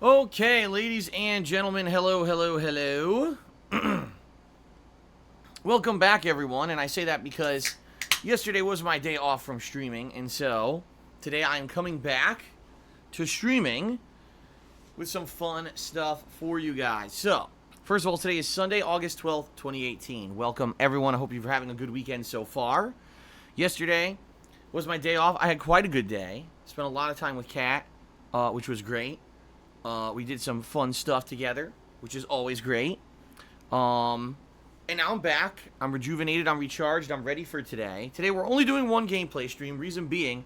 Okay, ladies and gentlemen, hello, hello, hello. Welcome back, everyone. And I say that because yesterday was my day off from streaming, and so today I am coming back to streaming with some fun stuff for you guys. So, first of all, today is Sunday, August 12th, 2018. Welcome, everyone. I hope you're having a good weekend so far. Yesterday was my day off. I had quite a good day. Spent a lot of time with Kat, which was great. We did some fun stuff together, which is always great. And now I'm back. I'm rejuvenated. I'm recharged. I'm ready for today. Today we're only doing one gameplay stream. Reason being,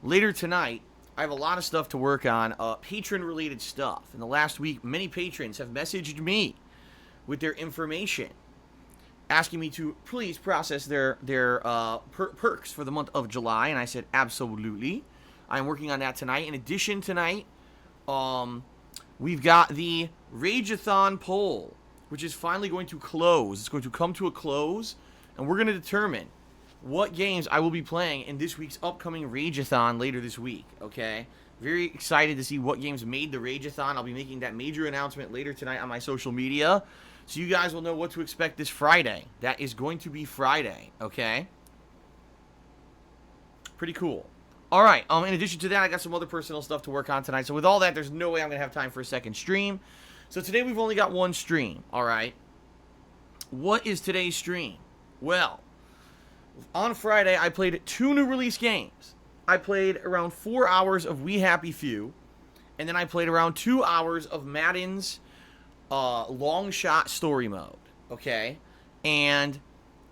later tonight, I have a lot of stuff to work on, patron-related stuff. In the last week, many patrons have messaged me with their information, asking me to please process their perks for the month of July, and I said absolutely. I'm working on that tonight. In addition, tonight, we've got the Rageathon poll, which is finally going to close. It's going to come to a close, and we're going to determine what games I will be playing in this week's upcoming Rageathon later this week, okay? Very excited to see what games made the Rageathon. I'll be making that major announcement later tonight on my social media, so you guys will know what to expect this Friday. That is going to be Friday, okay? Pretty cool. All right, in addition to that, I got some other personal stuff to work on tonight. So with all that, there's no way I'm going to have time for a second stream. So today we've only got one stream, all right? What is today's stream? Well, on Friday, I played 2 new release games. I played around 4 hours of We Happy Few, and then I played around 2 hours of Madden's Longshot story mode, okay? And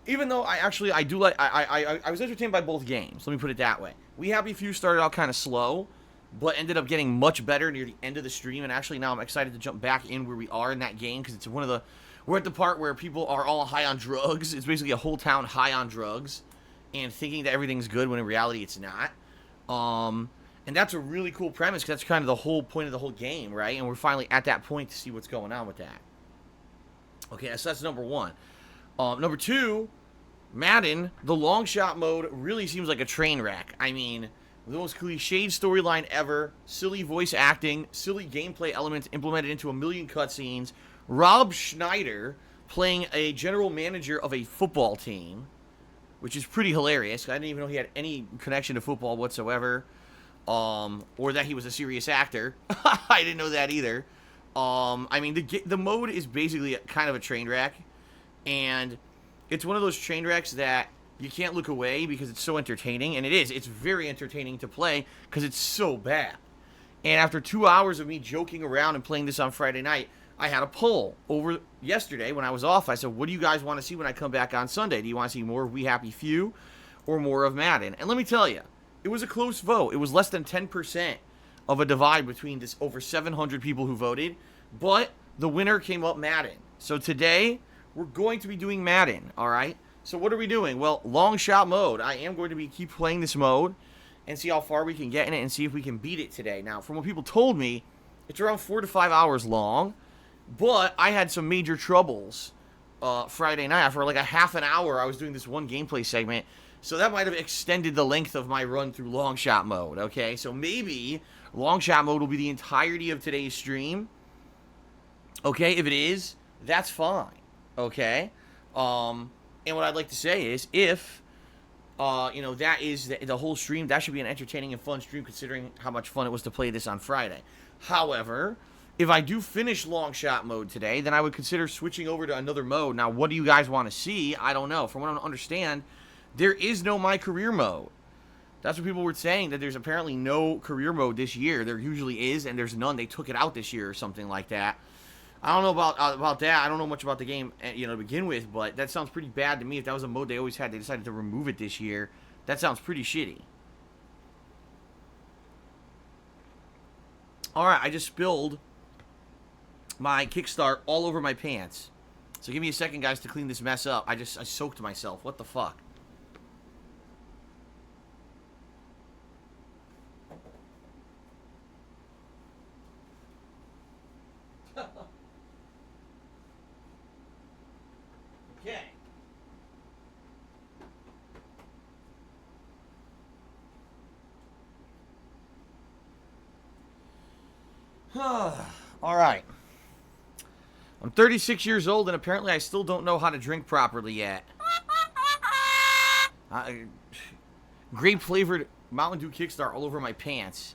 even though I was entertained by both games, let me put it that way. We Happy Few started out kind of slow, but ended up getting much better near the end of the stream, and actually now I'm excited to jump back in where we are in that game, because it's we're at the part where people are all high on drugs. It's basically a whole town high on drugs, and thinking that everything's good when in reality it's not. And that's a really cool premise, because that's kind of the whole point of the whole game, right? And we're finally at that point to see what's going on with that. Okay, so that's number one. Number two, Madden, the long shot mode really seems like a train wreck. I mean, the most cliched storyline ever, silly voice acting, silly gameplay elements implemented into a million cutscenes, Rob Schneider playing a general manager of a football team, which is pretty hilarious. I didn't even know he had any connection to football whatsoever, or that he was a serious actor. I didn't know that either. I mean, the mode is basically kind of a train wreck, and it's one of those train wrecks that you can't look away because it's so entertaining, and it is. It's very entertaining to play because it's so bad. And after 2 hours of me joking around and playing this on Friday night, I had a poll over yesterday when I was off. I said, what do you guys want to see when I come back on Sunday? Do you want to see more of We Happy Few or more of Madden? And let me tell you, it was a close vote. It was less than 10% of a divide between this over 700 people who voted, but the winner came up Madden. So today, we're going to be doing Madden, all right? So what are we doing? Well, long shot mode. I am going to keep playing this mode and see how far we can get in it and see if we can beat it today. Now, from what people told me, it's around 4 to 5 hours long, but I had some major troubles Friday night. For like a half an hour, I was doing this one gameplay segment, so that might have extended the length of my run through long shot mode, okay? So maybe long shot mode will be the entirety of today's stream, okay? If it is, that's fine. Okay, and what I'd like to say is, if, that is the whole stream, that should be an entertaining and fun stream considering how much fun it was to play this on Friday. However, if I do finish long shot mode today, then I would consider switching over to another mode. Now, what do you guys want to see? I don't know. From what I understand, there is no My Career mode. That's what people were saying, that there's apparently no career mode this year. There usually is, and there's none. They took it out this year or something like that. I don't know about that. I don't know much about the game, to begin with, but that sounds pretty bad to me. If that was a mode they always had, they decided to remove it this year. That sounds pretty shitty. Alright, I just spilled my Kickstart all over my pants. So give me a second, guys, to clean this mess up. I soaked myself. What the fuck? Okay. All right. I'm 36 years old, and apparently I still don't know how to drink properly yet. Grape-flavored Mountain Dew Kickstart all over my pants.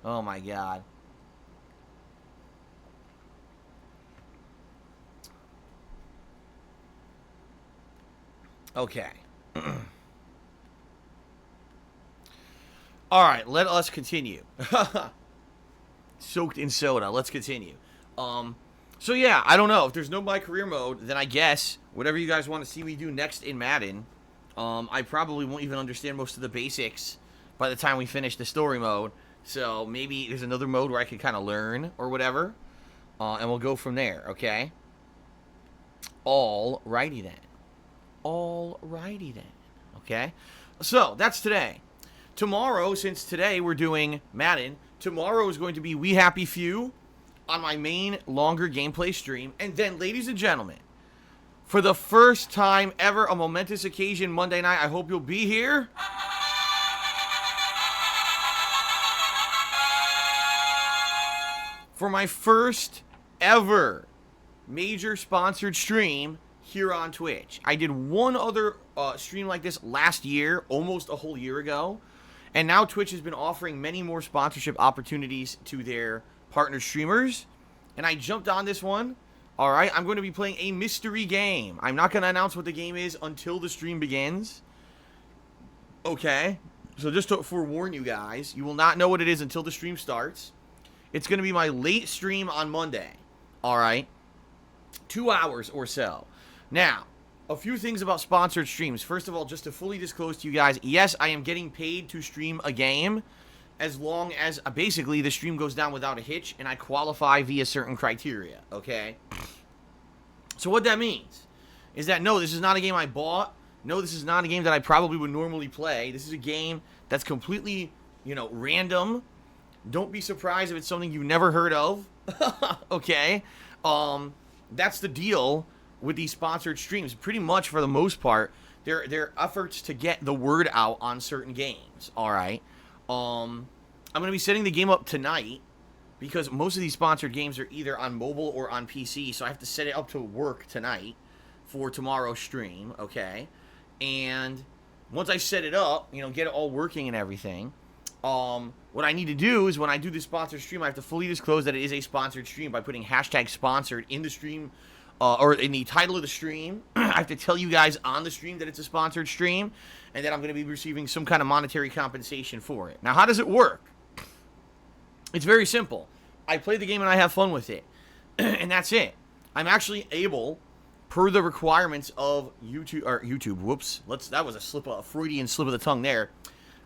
Oh, my God. Okay. All right, let us continue. Soaked in soda. Let's continue. So yeah, I don't know. If there's no My Career mode, then I guess whatever you guys want to see me do next in Madden, I probably won't even understand most of the basics by the time we finish the story mode. So maybe there's another mode where I can kind of learn or whatever, and we'll go from there, okay? Alrighty then. Alrighty then. Okay? So, that's today. Tomorrow, since today we're doing Madden, tomorrow is going to be We Happy Few on my main longer gameplay stream. And then, ladies and gentlemen, for the first time ever, a momentous occasion Monday night, I hope you'll be here. For my first ever major sponsored stream here on Twitch. I did one other stream like this last year, almost a whole year ago. And now Twitch has been offering many more sponsorship opportunities to their partner streamers. And I jumped on this one. Alright, I'm going to be playing a mystery game. I'm not going to announce what the game is until the stream begins. Okay? So just to forewarn you guys, you will not know what it is until the stream starts. It's going to be my late stream on Monday. Alright? 2 hours or so. Now, a few things about sponsored streams. First of all, just to fully disclose to you guys, yes, I am getting paid to stream a game as long as, basically, the stream goes down without a hitch and I qualify via certain criteria, okay? So what that means is that, no, this is not a game I bought. No, this is not a game that I probably would normally play. This is a game that's completely, random. Don't be surprised if it's something you've never heard of, okay? That's the deal with these sponsored streams. Pretty much, for the most part, they're efforts to get the word out on certain games, alright? I'm going to be setting the game up tonight, because most of these sponsored games are either on mobile or on PC, so I have to set it up to work tonight for tomorrow's stream, okay? And once I set it up, get it all working and everything, what I need to do is when I do this sponsored stream, I have to fully disclose that it is a sponsored stream by putting hashtag sponsored in the stream, or in the title of the stream. I have to tell you guys on the stream that it's a sponsored stream, and that I'm going to be receiving some kind of monetary compensation for it. Now, how does it work? It's very simple. I play the game and I have fun with it, and that's it. I'm actually able, per the requirements of YouTube, whoops, that was a Freudian slip of the tongue there.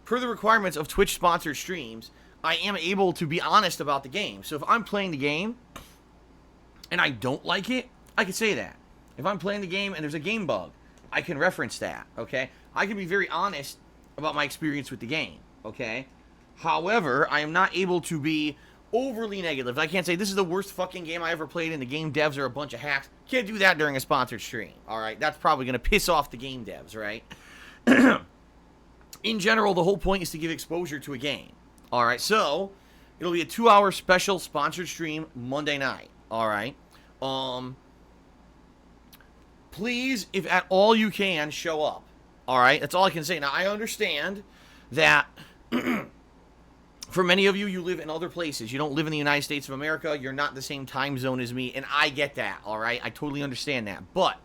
Per the requirements of Twitch sponsored streams, I am able to be honest about the game. So if I'm playing the game and I don't like it, I can say that. If I'm playing the game and there's a game bug, I can reference that, okay? I can be very honest about my experience with the game, okay? However, I am not able to be overly negative. I can't say this is the worst fucking game I ever played and the game devs are a bunch of hacks. Can't do that during a sponsored stream, alright? That's probably going to piss off the game devs, right? In general, the whole point is to give exposure to a game, alright? So, it'll be a 2-hour special sponsored stream Monday night, alright? Please, if at all you can, show up. Alright? That's all I can say. Now, I understand that for many of you, you live in other places. You don't live in the United States of America. You're not the same time zone as me, and I get that, alright? I totally understand that. But,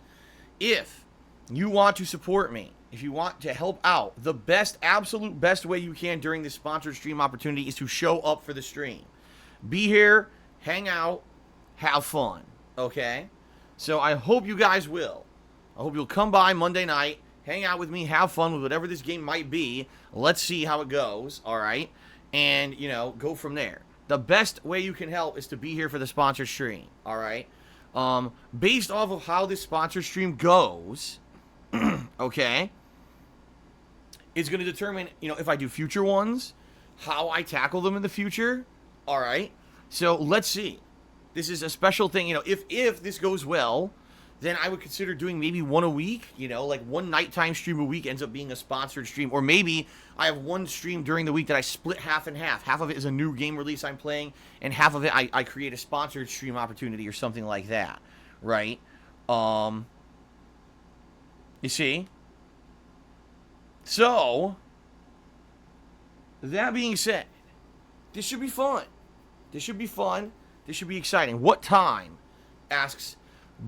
if you want to support me, if you want to help out, the absolute best way you can during this sponsored stream opportunity is to show up for the stream. Be here, hang out, have fun, okay? So I hope you guys will. I hope you'll come by Monday night, hang out with me, have fun with whatever this game might be. Let's see how it goes, alright? And, go from there. The best way you can help is to be here for the sponsored stream, alright? Based off of how this sponsored stream goes, okay, it's going to determine, if I do future ones, how I tackle them in the future, alright? So let's see. This is a special thing, if this goes well, then I would consider doing maybe one a week, you know, like one nighttime stream a week ends up being a sponsored stream. Or maybe I have one stream during the week that I split half and half. Half of it is a new game release I'm playing, and half of it I create a sponsored stream opportunity or something like that, right? You see? So, that being said, this should be fun. This should be fun. This should be exciting. What time? Asks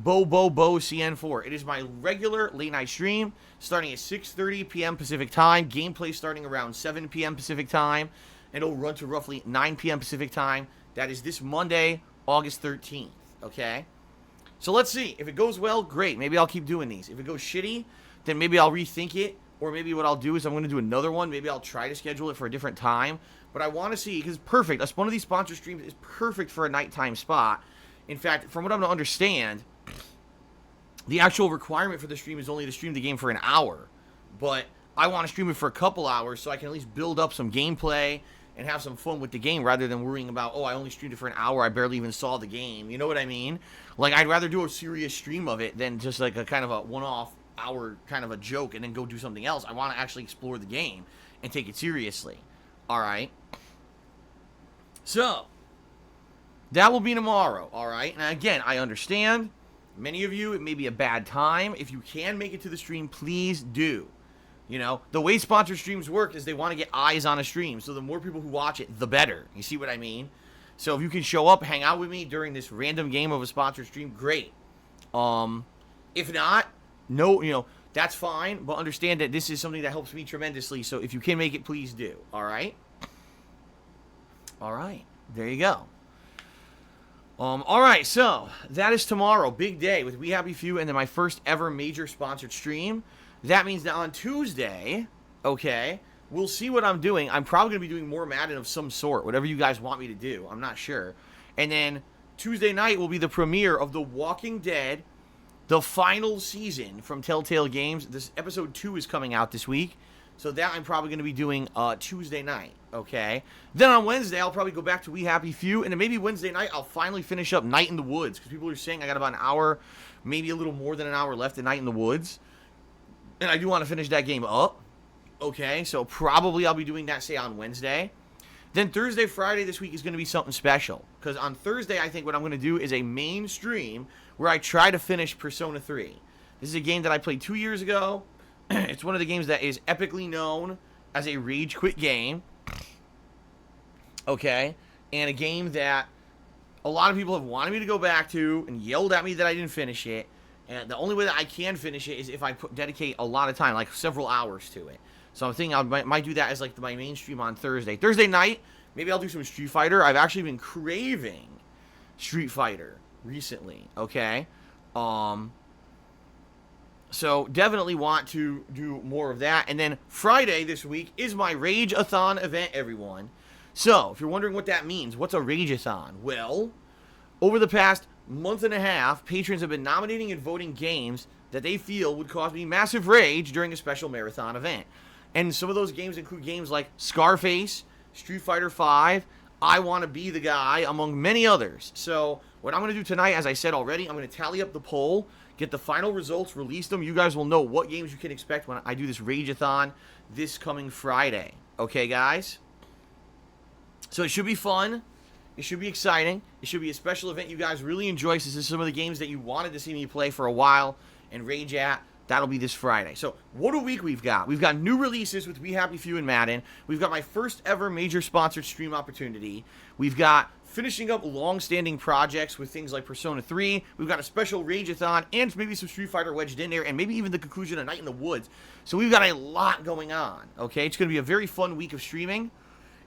CN4. It is my regular late night stream starting at 6:30 p.m. Pacific time. Gameplay starting around 7 p.m. Pacific time. And it'll run to roughly 9 p.m. Pacific time. That is this Monday, August 13th. Okay? So let's see. If it goes well, great. Maybe I'll keep doing these. If it goes shitty, then maybe I'll rethink it. Or maybe what I'll do is I'm going to do another one. Maybe I'll try to schedule it for a different time. But I want to see, because it's perfect. One of these sponsor streams is perfect for a nighttime spot. In fact, from what I'm going to understand, the actual requirement for the stream is only to stream the game for an hour. But I want to stream it for a couple hours so I can at least build up some gameplay and have some fun with the game rather than worrying about, oh, I only streamed it for an hour, I barely even saw the game. You know what I mean? Like, I'd rather do a serious stream of it than just like a kind of a one-off hour kind of a joke and then go do something else. I want to actually explore the game and take it seriously. Alright? So, that will be tomorrow, alright? And again, I understand. Many of you, it may be a bad time. If you can make it to the stream, please do. You know, the way sponsored streams work is they want to get eyes on a stream. So the more people who watch it, the better. You see what I mean? So if you can show up, hang out with me during this random game of a sponsored stream, great. If not, no, you know, that's fine. But understand that this is something that helps me tremendously. So if you can make it, please do. All right? All right. There you go. All right, so that is tomorrow. Big day with We Happy Few and then my first ever major sponsored stream. That means that on Tuesday, okay, we'll see what I'm doing. I'm probably going to be doing more Madden of some sort, whatever you guys want me to do. I'm not sure. And then Tuesday night will be the premiere of The Walking Dead, the final season from Telltale Games. This episode 2 is coming out this week. So that I'm probably going to be doing Tuesday night, okay? Then on Wednesday, I'll probably go back to We Happy Few. And then maybe Wednesday night, I'll finally finish up Night in the Woods. Because people are saying I got about an hour, maybe a little more than an hour left in Night in the Woods. And I do want to finish that game up. Okay, so probably I'll be doing that, say, on Wednesday. Then Thursday, Friday this week is going to be something special. Because on Thursday, I think what I'm going to do is a main stream where I try to finish Persona 3. This is a game that I played 2 years ago. It's one of the games that is epically known as a rage quit game. Okay, and a game that a lot of people have wanted me to go back to and yelled at me that I didn't finish it. And the only way that I can finish it is if I dedicate a lot of time, like several hours to it. So I'm thinking I might do that as like my main stream on Thursday. Thursday night, maybe I'll do some Street Fighter. I've actually been craving Street Fighter recently, okay? So definitely want to do more of that. And then Friday this week is my Rage-a-thon event, everyone. So if you're wondering what that means, what's a Rage-a-thon? Well, over the past month and a half, patrons have been nominating and voting games that they feel would cause me massive rage during a special marathon event. And some of those games include games like Scarface, Street Fighter V, I Want to Be the Guy, among many others. So what I'm going to do tonight, as I said already, I'm going to tally up the poll, get the final results, release them. You guys will know what games you can expect when I do this Rage-a-thon this coming Friday. Okay, guys? So it should be fun. It should be exciting. It should be a special event you guys really enjoy. This is some of the games that you wanted to see me play for a while and rage at. That'll be this Friday. So what a week we've got. We've got new releases with We Happy Few and Madden. We've got my first ever major sponsored stream opportunity. We've got finishing up long-standing projects with things like Persona 3. We've got a special Rage-a-thon and maybe some Street Fighter wedged in there and maybe even the conclusion of Night in the Woods. So we've got a lot going on, okay? It's going to be a very fun week of streaming.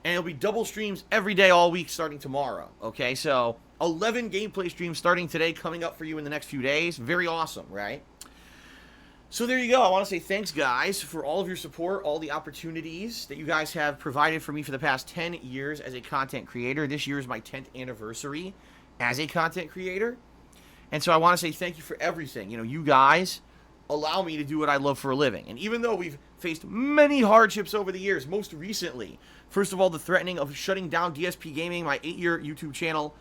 And it'll be double streams every day all week starting tomorrow, okay? So 11 gameplay streams starting today coming up for you in the next few days. Very awesome, right? So there you go. I want to say thanks, guys, for all of your support, all the opportunities that you guys have provided for me for the past 10 years as a content creator. This year is my 10th anniversary as a content creator. And so I want to say thank you for everything. You know, you guys allow me to do what I love for a living. And even though we've faced many hardships over the years, most recently, first of all, the threatening of shutting down DSPGaming, my 8-year YouTube channel,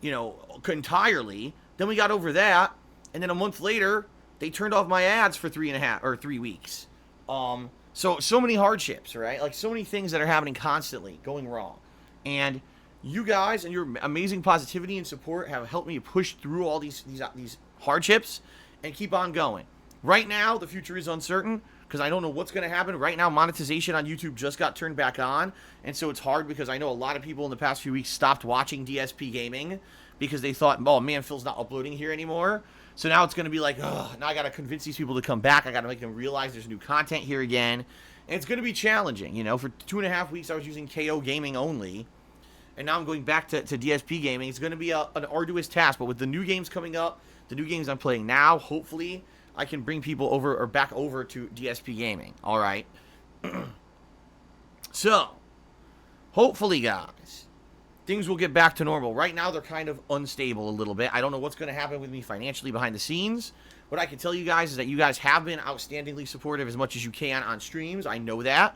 you know, entirely. Then we got over that. And then a month later, they turned off my ads for 3 weeks. So many hardships, right? Like so many things that are happening constantly, going wrong. And you guys and your amazing positivity and support have helped me push through all these hardships and keep on going. Right now, the future is uncertain because I don't know what's going to happen. Right now, monetization on YouTube just got turned back on, and so it's hard because I know a lot of people in the past few weeks stopped watching DSPGaming because they thought, oh man, Phil's not uploading here anymore. So now it's going to be like, oh, now I got to convince these people to come back. I got to make them realize there's new content here again. And it's going to be challenging. You know, for 2.5 weeks, I was using KO Gaming only. And now I'm going back to DSPGaming. It's going to be an arduous task. But with the new games coming up, the new games I'm playing now, hopefully I can bring people over or back over to DSPGaming. All right. So, hopefully, guys, things will get back to normal. Right now, they're kind of unstable a little bit. I don't know what's going to happen with me financially behind the scenes. What I can tell you guys is that you guys have been outstandingly supportive as much as you can on streams. I know that.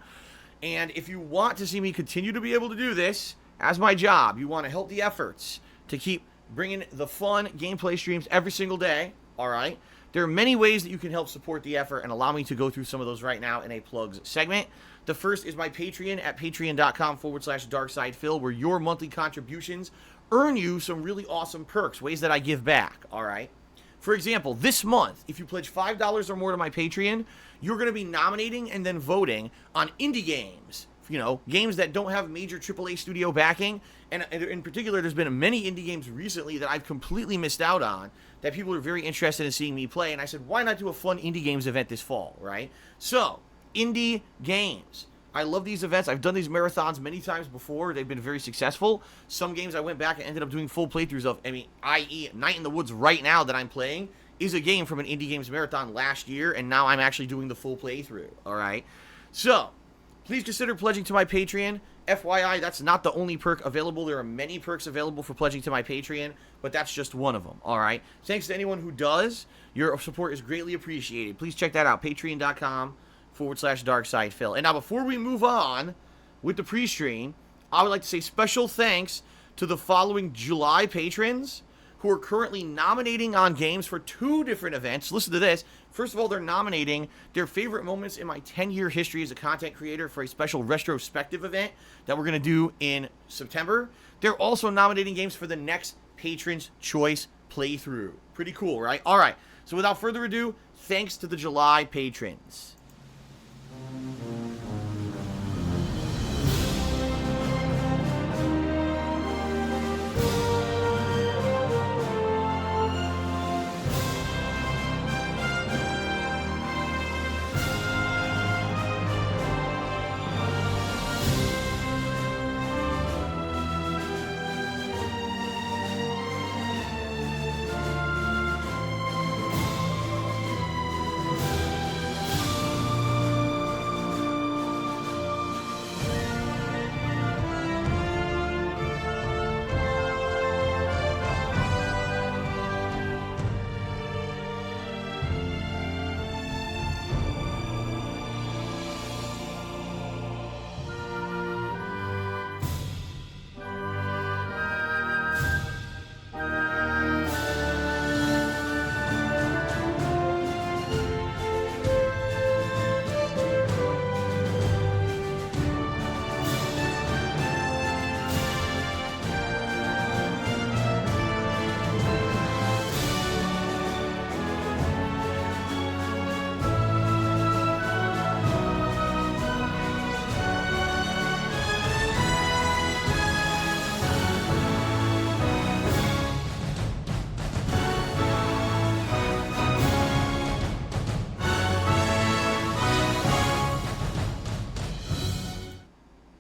And if you want to see me continue to be able to do this as my job, you want to help the efforts to keep bringing the fun gameplay streams every single day, all right? There are many ways that you can help support the effort, and allow me to go through some of those right now in a plugs segment. The first is my Patreon at patreon.com/darksidephil, where your monthly contributions earn you some really awesome perks, ways that I give back, all right? For example, this month, if you pledge $5 or more to my Patreon, you're going to be nominating and then voting on indie games. You know, games that don't have major AAA studio backing. And in particular, there's been many indie games recently that I've completely missed out on that people are very interested in seeing me play. And I said, why not do a fun indie games event this fall, right? So, indie games. I love these events. I've done these marathons many times before. They've been very successful. Some games I went back and ended up doing full playthroughs of. I mean, i.e. Night in the Woods right now that I'm playing is a game from an indie games marathon last year, and now I'm actually doing the full playthrough, all right? So, please consider pledging to my Patreon. FYI, that's not the only perk available. There are many perks available for pledging to my Patreon, but that's just one of them, all right? Thanks to anyone who does. Your support is greatly appreciated. Please check that out, patreon.com/darksidephil. And now, before we move on with the pre-stream, I would like to say special thanks to the following July patrons who are currently nominating on games for 2 different events. Listen to this. First of all, they're nominating their favorite moments in my 10-year history as a content creator for a special retrospective event that we're going to do in September. They're also nominating games for the next Patron's Choice playthrough. Pretty cool, right? All right. So without further ado, thanks to the July patrons.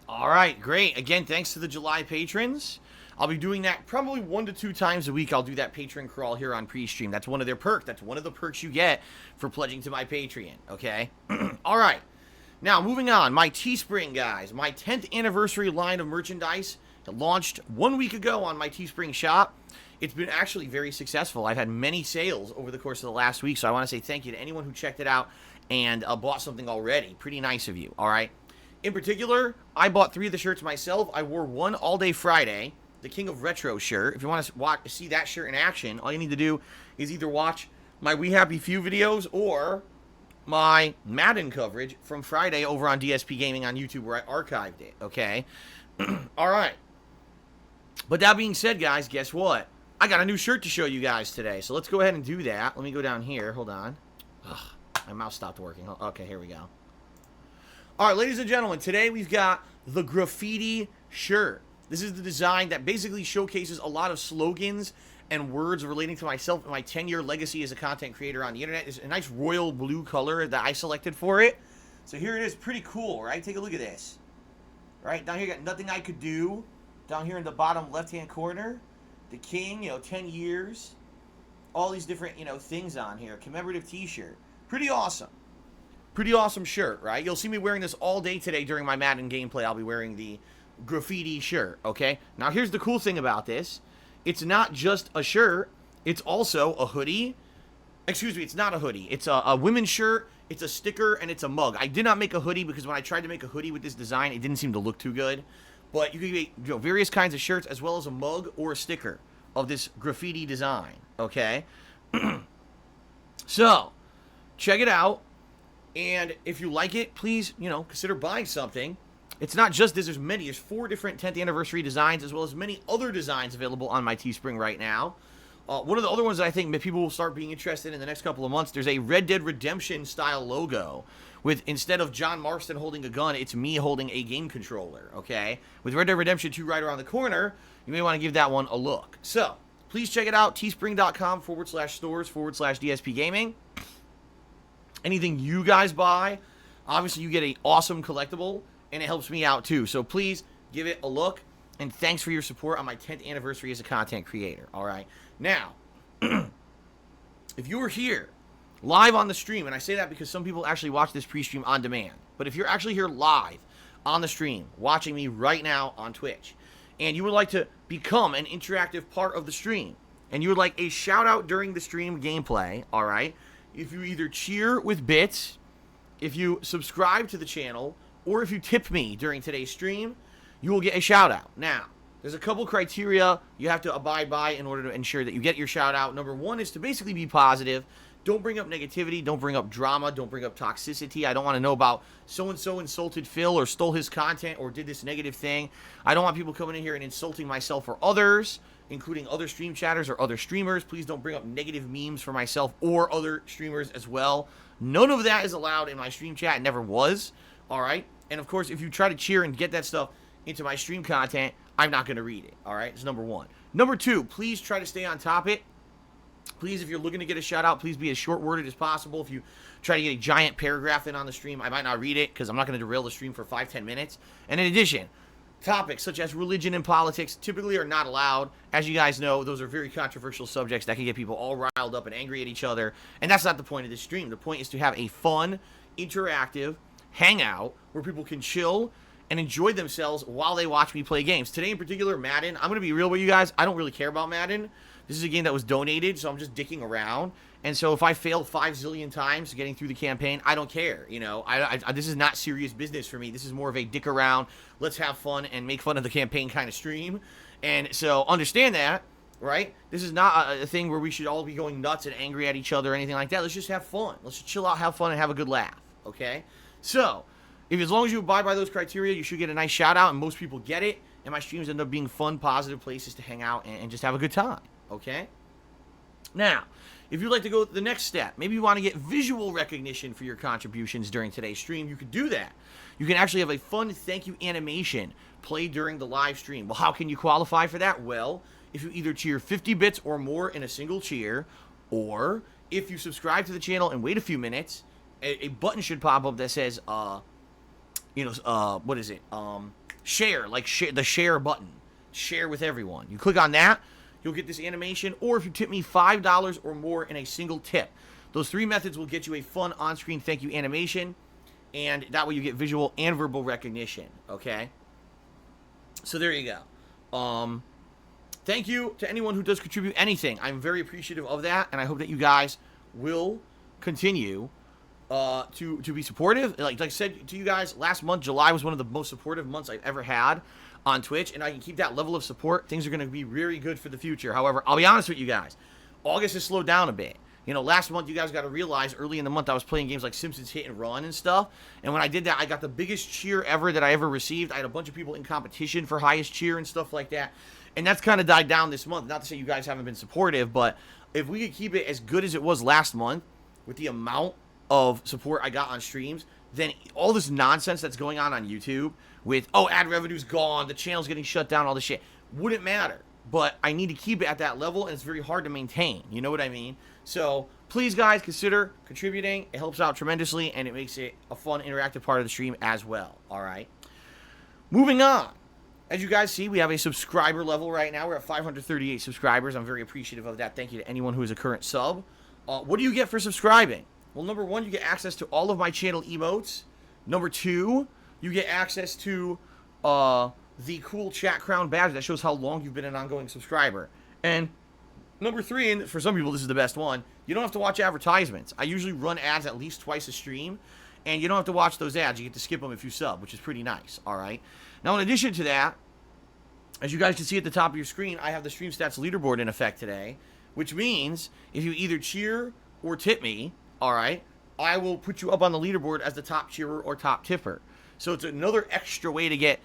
Alright, great. Again, thanks to the July patrons. I'll be doing that probably 1 to 2 times a week. I'll do that patron crawl here on pre-stream. That's one of their perks. That's one of the perks you get for pledging to my Patreon, okay? Alright. Now, moving on. My Teespring, guys. My 10th anniversary line of merchandise launched 1 week ago on my Teespring shop. It's been actually very successful. I've had many sales over the course of the last week, so I want to say thank you to anyone who checked it out and bought something already. Pretty nice of you, alright? In particular, I bought 3 of the shirts myself. I wore one all day Friday, the King of Retro shirt. If you want to see that shirt in action, all you need to do is either watch my We Happy Few videos or my Madden coverage from Friday over on DSPGaming on YouTube where I archived it, okay? All right. But that being said, guys, guess what? I got a new shirt to show you guys today, so let's go ahead and do that. Let me go down here. Hold on. Ugh, my mouse stopped working. Okay, here we go. All right, ladies and gentlemen, today we've got the graffiti shirt. This is the design that basically showcases a lot of slogans and words relating to myself and my 10-year legacy as a content creator on the internet. It's a nice royal blue color that I selected for it. So here it is, pretty cool, right? Take a look at this. Right, down here you got nothing I could do. Down here in the bottom left-hand corner, the king, 10 years. All these different, things on here. Commemorative t-shirt. Pretty awesome. Pretty awesome shirt, right? You'll see me wearing this all day today during my Madden gameplay. I'll be wearing the graffiti shirt, okay? Now, here's the cool thing about this. It's not just a shirt. It's also a hoodie. Excuse me, it's not a hoodie. It's a women's shirt, it's a sticker, and it's a mug. I did not make a hoodie because when I tried to make a hoodie with this design, it didn't seem to look too good. But you can get various kinds of shirts as well as a mug or a sticker of this graffiti design, okay? So, check it out. And if you like it, please, consider buying something. It's not just this. There's many. There's 4 different 10th anniversary designs as well as many other designs available on my Teespring right now. One of the other ones that I think people will start being interested in the next couple of months, there's a Red Dead Redemption style logo with, instead of John Marston holding a gun, it's me holding a game controller, okay? With Red Dead Redemption 2 right around the corner, you may want to give that one a look. So, please check it out, teespring.com/stores/DSPGaming. Anything you guys buy, obviously you get an awesome collectible, and it helps me out too. So please give it a look, and thanks for your support on my 10th anniversary as a content creator, all right? Now, if you were here live on the stream, and I say that because some people actually watch this pre-stream on demand, but if you're actually here live on the stream, watching me right now on Twitch, and you would like to become an interactive part of the stream, and you would like a shout-out during the stream gameplay, all right? If you either cheer with bits, if you subscribe to the channel, or if you tip me during today's stream, you will get a shout-out. Now, there's a couple criteria you have to abide by in order to ensure that you get your shout-out. Number one is to basically be positive. Don't bring up negativity. Don't bring up drama. Don't bring up toxicity. I don't want to know about so-and-so insulted Phil or stole his content or did this negative thing. I don't want people coming in here and insulting myself or others, including other stream chatters or other streamers. Please don't bring up negative memes for myself or other streamers as well. None of that is allowed in my stream chat. It never was. All right? And, of course, if you try to cheer and get that stuff into my stream content, I'm not going to read it. All right? It's number one. Number two, please try to stay on topic. Please, if you're looking to get a shout-out, please be as short-worded as possible. If you try to get a giant paragraph in on the stream, I might not read it because I'm not going to derail the stream for 5-10 minutes. And in addition, topics such as religion and politics typically are not allowed. As you guys know, those are very controversial subjects that can get people all riled up and angry at each other. And that's not the point of this stream. The point is to have a fun, interactive hangout where people can chill and enjoy themselves while they watch me play games. Today in particular, Madden. I'm going to be real with you guys. I don't really care about Madden. This is a game that was donated, so I'm just dicking around. And so if I fail 5 zillion times getting through the campaign, I don't care. This is not serious business for me. This is more of a dick around, let's have fun and make fun of the campaign kind of stream. And so understand that, right? This is not a thing where we should all be going nuts and angry at each other or anything like that. Let's just have fun. Let's just chill out, have fun, and have a good laugh, okay? So, as long as you abide by those criteria, you should get a nice shout-out, and most people get it. And my streams end up being fun, positive places to hang out and just have a good time, okay? Now, if you'd like to go the next step, maybe you want to get visual recognition for your contributions during today's stream, you could do that. You can actually have a fun thank you animation played during the live stream. Well, how can you qualify for that? Well, if you either cheer 50 bits or more in a single cheer, or if you subscribe to the channel and wait a few minutes, a button should pop up that says, what is it? Share, the share button. Share with everyone. You click on that, you'll get this animation, or if you tip me $5 or more in a single tip. Those 3 methods will get you a fun on-screen thank you animation, and that way you get visual and verbal recognition, okay? So there you go. Thank you to anyone who does contribute anything. I'm very appreciative of that, and I hope that you guys will continue to be supportive. Like I said to you guys, last month, July was one of the most supportive months I've ever had on Twitch, and I can keep that level of support. Things are going to be very good for the future. However, I'll be honest with you guys. August has slowed down a bit. You know, last month, you guys got to realize, early in the month, I was playing games like Simpsons Hit and Run and stuff. And when I did that, I got the biggest cheer ever that I ever received. I had a bunch of people in competition for highest cheer and stuff like that. And that's kind of died down this month. Not to say you guys haven't been supportive, but if we could keep it as good as it was last month with the amount of support I got on streams, then all this nonsense that's going on YouTube with, oh, ad revenue's gone, the channel's getting shut down, all this shit, wouldn't matter. But I need to keep it at that level, and it's very hard to maintain. You know what I mean? So please, guys, consider contributing. It helps out tremendously, and it makes it a fun, interactive part of the stream as well. All right? Moving on. As you guys see, we have a subscriber level right now. We're at 538 subscribers. I'm very appreciative of that. Thank you to anyone who is a current sub. What do you get for subscribing? Well, number one, you get access to all of my channel emotes. Number two, you get access to the cool chat crown badge that shows how long you've been an ongoing subscriber. And number three, and for some people this is the best one, you don't have to watch advertisements. I usually run ads at least twice a stream, and you don't have to watch those ads. You get to skip them if you sub, which is pretty nice, all right? Now, in addition to that, as you guys can see at the top of your screen, I have the Stream Stats leaderboard in effect today, which means if you either cheer or tip me, all right, I will put you up on the leaderboard as the top cheerer or top tipper. So it's another extra way to get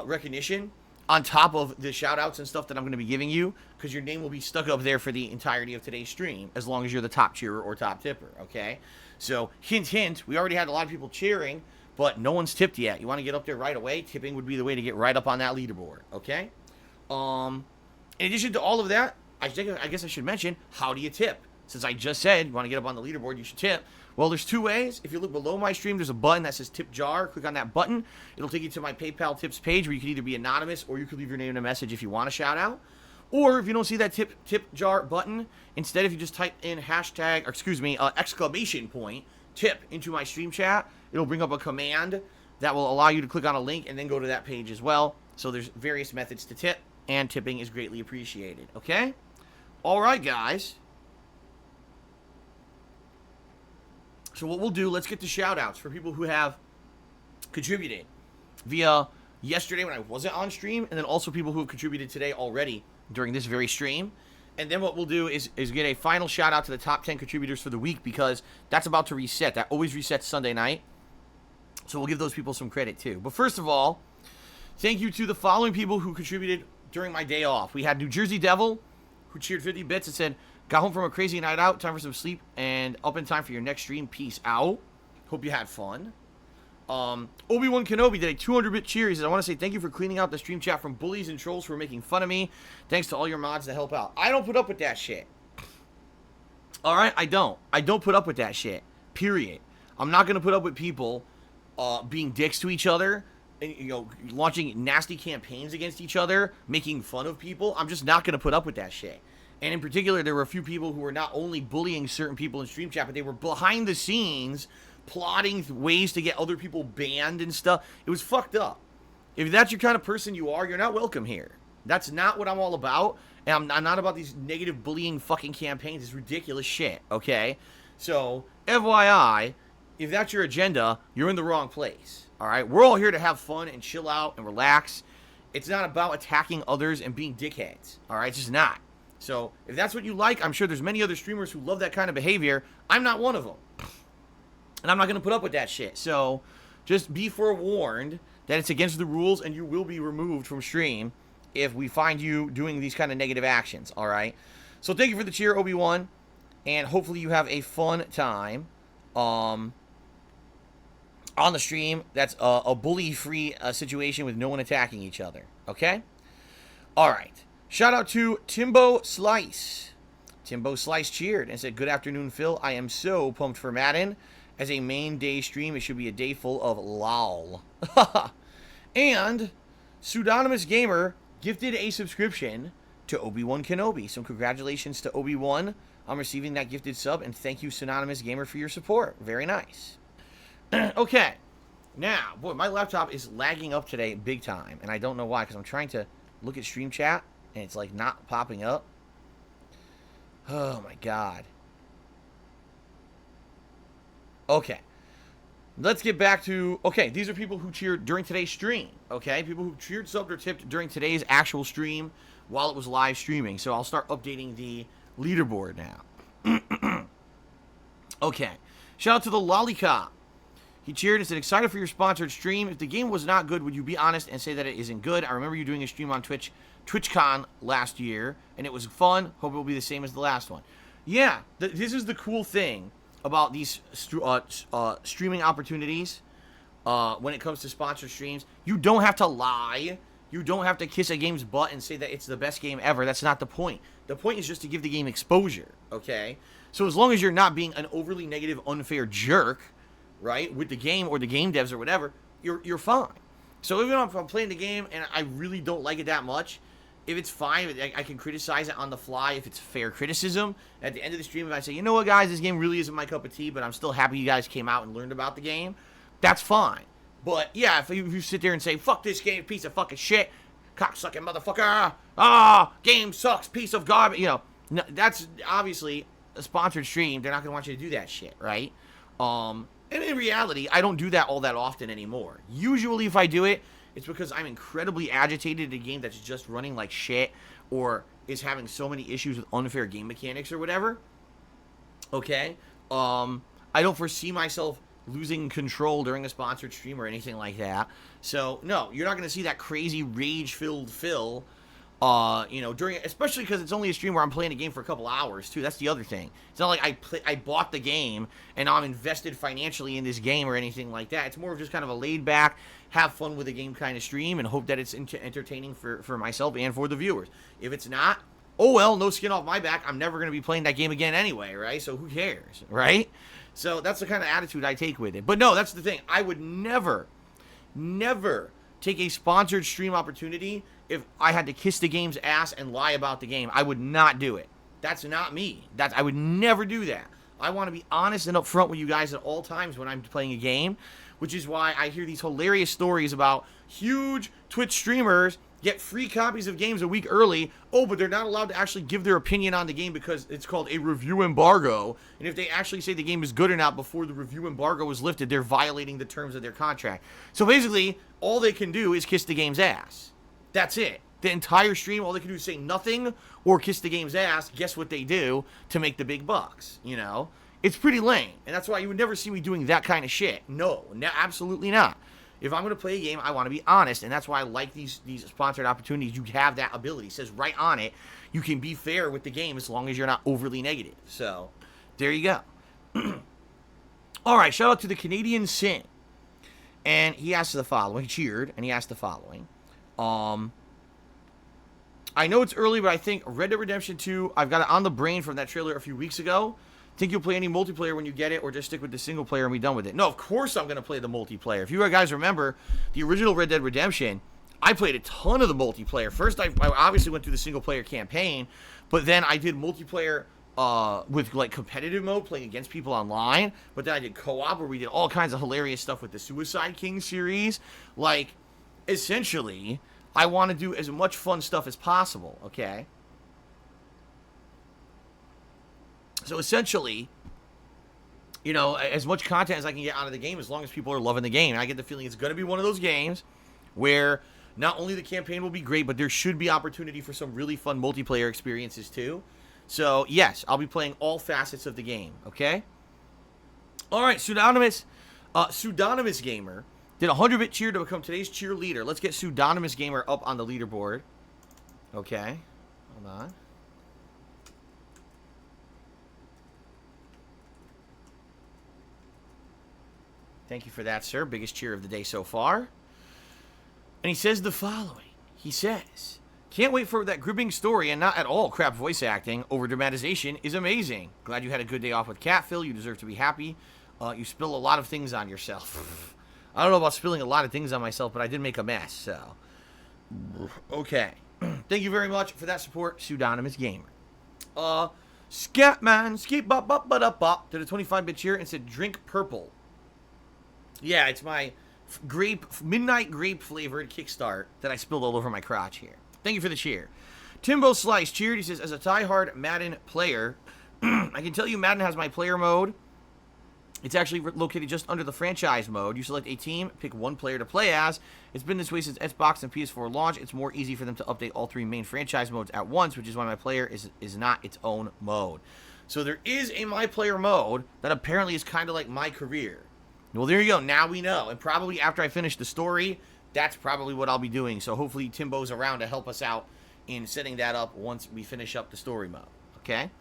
recognition on top of the shout-outs and stuff that I'm going to be giving you, because your name will be stuck up there for the entirety of today's stream, as long as you're the top cheerer or top tipper, okay? So, hint, hint, we already had a lot of people cheering, but no one's tipped yet. You want to get up there right away? Tipping would be the way to get right up on that leaderboard, okay? In addition to all of that, I guess I should mention, how do you tip? Since I just said you want to get up on the leaderboard, you should tip. Well, there's two ways. If you look below my stream, there's a button that says Tip Jar. Click on that button. It'll take you to my PayPal tips page where you can either be anonymous or you can leave your name in a message if you want a shout out. Or if you don't see that tip jar button, instead if you just type in hashtag, or excuse me, exclamation point, tip into my stream chat, it'll bring up a command that will allow you to click on a link and then go to that page as well. So there's various methods to tip, and tipping is greatly appreciated, okay? All right, guys. So what we'll do, let's get the shout-outs for people who have contributed via yesterday when I wasn't on stream, and then also people who have contributed today already during this very stream. And then what we'll do is get a final shout-out to the top 10 contributors for the week, because that's about to reset. That always resets Sunday night. So we'll give those people some credit too. But first of all, thank you to the following people who contributed during my day off. We had New Jersey Devil, who cheered 50 bits and said, got home from a crazy night out, time for some sleep, and up in time for your next stream. Peace out. Hope you had fun. Obi-Wan Kenobi did a 200-bit cheer. He said, I want to say thank you for cleaning out the stream chat from bullies and trolls who were making fun of me. Thanks to all your mods that help out. I don't put up with that shit. All right? I don't. I don't put up with that shit. Period. I'm not going to put up with people being dicks to each other, and, you know, launching nasty campaigns against each other, making fun of people. I'm just not going to put up with that shit. And in particular, there were a few people who were not only bullying certain people in stream chat, but they were behind the scenes plotting ways to get other people banned and stuff. It was fucked up. If that's your kind of person you are, you're not welcome here. That's not what I'm all about. And I'm not about these negative bullying fucking campaigns. It's ridiculous shit, okay? So, FYI, if that's your agenda, you're in the wrong place, all right? We're all here to have fun and chill out and relax. It's not about attacking others and being dickheads, all right? It's just not. So, if that's what you like, I'm sure there's many other streamers who love that kind of behavior. I'm not one of them. And I'm not going to put up with that shit. So, just be forewarned that it's against the rules and you will be removed from stream if we find you doing these kind of negative actions, alright? So, thank you for the cheer, Obi-Wan. And hopefully you have a fun time on the stream. That's a bully-free situation with no one attacking each other, okay? Alright. Shout out to Timbo Slice. Timbo Slice cheered and said, good afternoon, Phil. I am so pumped for Madden. As a main day stream, it should be a day full of lol. And Pseudonymous Gamer gifted a subscription to Obi-Wan Kenobi. So congratulations to Obi-Wan on receiving that gifted sub. And thank you, Pseudonymous Gamer, for your support. Very nice. Okay. Now, boy, my laptop is lagging up today big time. And I don't know why, because I'm trying to look at stream chat. And it's like not popping up. Oh my god. Okay. Let's get back to... Okay, these are people who cheered during today's stream. Okay? People who cheered, subbed, or tipped during today's actual stream while it was live streaming. So I'll start updating the leaderboard now. Okay. Shout out to the Lollipop. He cheered and said, excited for your sponsored stream. If the game was not good, would you be honest and say that it isn't good? I remember you doing a stream on TwitchCon last year, and it was fun. Hope it will be the same as the last one. Yeah, this is the cool thing about these streaming opportunities when it comes to sponsored streams. You don't have to lie. You don't have to kiss a game's butt and say that it's the best game ever. That's not the point. The point is just to give the game exposure, okay? So as long as you're not being an overly negative, unfair jerk, right, with the game or the game devs or whatever, you're fine. So even if I'm playing the game and I really don't like it that much, if it's fine, I can criticize it on the fly if it's fair criticism. At the end of the stream, if I say, you know what, guys, this game really isn't my cup of tea, but I'm still happy you guys came out and learned about the game, that's fine. But, yeah, if you sit there and say, fuck this game, piece of fucking shit, cocksucking motherfucker, game sucks, piece of garbage, you know, that's obviously a sponsored stream. They're not going to want you to do that shit, right? And in reality, I don't do that all that often anymore. Usually if I do it, it's because I'm incredibly agitated at a game that's just running like shit or is having so many issues with unfair game mechanics or whatever. Okay? I don't foresee myself losing control during a sponsored stream or anything like that. So, no, you're not going to see that crazy rage-filled Phil, you know, during, especially because it's only a stream where I'm playing a game for a couple hours, too. That's the other thing. It's not like I bought the game and I'm invested financially in this game or anything like that. It's more of just kind of a laid-back, have fun with the game kind of stream and hope that it's entertaining for myself and for the viewers. If it's not, oh well, no skin off my back. I'm never going to be playing that game again anyway, right? So who cares, right? So that's the kind of attitude I take with it. But no, that's the thing. I would never take a sponsored stream opportunity if I had to kiss the game's ass and lie about the game. I would not do it. That's not me. I would never do that. I want to be honest and upfront with you guys at all times when I'm playing a game, which is why I hear these hilarious stories about huge Twitch streamers get free copies of games a week early. Oh, but they're not allowed to actually give their opinion on the game because it's called a review embargo. And if they actually say the game is good or not before the review embargo is lifted, they're violating the terms of their contract. So basically, all they can do is kiss the game's ass. That's it. The entire stream, all they can do is say nothing or kiss the game's ass. Guess what they do to make the big bucks, you know? It's pretty lame. And that's why you would never see me doing that kind of shit. No, absolutely not. If I'm going to play a game, I want to be honest, and that's why I like these sponsored opportunities. You have that ability. It says right on it, you can be fair with the game as long as you're not overly negative. So, there you go. All right, shout out to the Canadian Sin. And he asked the following. He cheered, and he asked the following. I know it's early, but I think Red Dead Redemption 2, I've got it on the brain from that trailer a few weeks ago. Think you'll play any multiplayer when you get it, or just stick with the single player and be done with it? No, of course I'm going to play the multiplayer. If you guys remember, the original Red Dead Redemption, I played a ton of the multiplayer. First, I obviously went through the single player campaign, but then I did multiplayer with like competitive mode, playing against people online. But then I did co-op, where we did all kinds of hilarious stuff with the Suicide King series. Like, essentially, I want to do as much fun stuff as possible, okay? So essentially, you know, as much content as I can get out of the game, as long as people are loving the game. And I get the feeling it's going to be one of those games where not only the campaign will be great, but there should be opportunity for some really fun multiplayer experiences too. So yes, I'll be playing all facets of the game, okay? All right, Pseudonymous Gamer did a 100-bit cheer to become today's cheerleader. Let's get Pseudonymous Gamer up on the leaderboard. Okay, hold on. Thank you for that, sir. Biggest cheer of the day so far. And he says the following. He says, can't wait for that gripping story and not at all crap voice acting. Over dramatization is amazing. Glad you had a good day off with Cat Phil. You deserve to be happy. You spill a lot of things on yourself. I don't know about spilling a lot of things on myself, but I did make a mess, so. Okay. Thank you very much for that support, Pseudonymous Gamer. Scatman, skip bop bop ba da bop, did a 25-bit cheer and said drink purple. Yeah, it's my midnight grape flavored kickstart that I spilled all over my crotch here. Thank you for the cheer. Timbo Slice cheered. He says, as a die-hard Madden player, I can tell you Madden has my player mode. It's actually located just under the franchise mode. You select a team, pick one player to play as. It's been this way since Xbox and PS4 launch. It's more easy for them to update all three main franchise modes at once, which is why my player is not its own mode. So there is a My Player mode that apparently is kind of like My Career. Well, there you go. Now we know. And probably after I finish the story, that's probably what I'll be doing. So hopefully Timbo's around to help us out in setting that up once we finish up the story mode. Okay?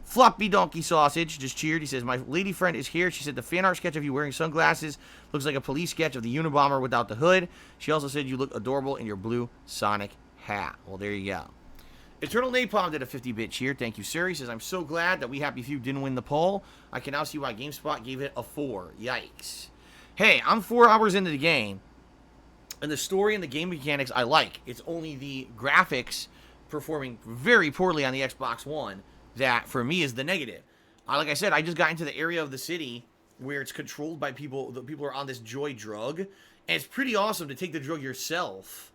Floppy Donkey Sausage just cheered. He says, my lady friend is here. She said the fan art sketch of you wearing sunglasses looks like a police sketch of the Unabomber without the hood. She also said you look adorable in your blue Sonic hat. Well, there you go. Eternal Napalm did a 50-bit cheer. Thank you, sir. He says, I'm so glad that We Happy Few didn't win the poll. I can now see why GameSpot gave it a 4. Yikes. Hey, I'm 4 hours into the game, and the story and the game mechanics I like. It's only the graphics performing very poorly on the Xbox One that, for me, is the negative. Like I said, I just got into the area of the city where it's controlled by people. The people are on this joy drug, and it's pretty awesome to take the drug yourself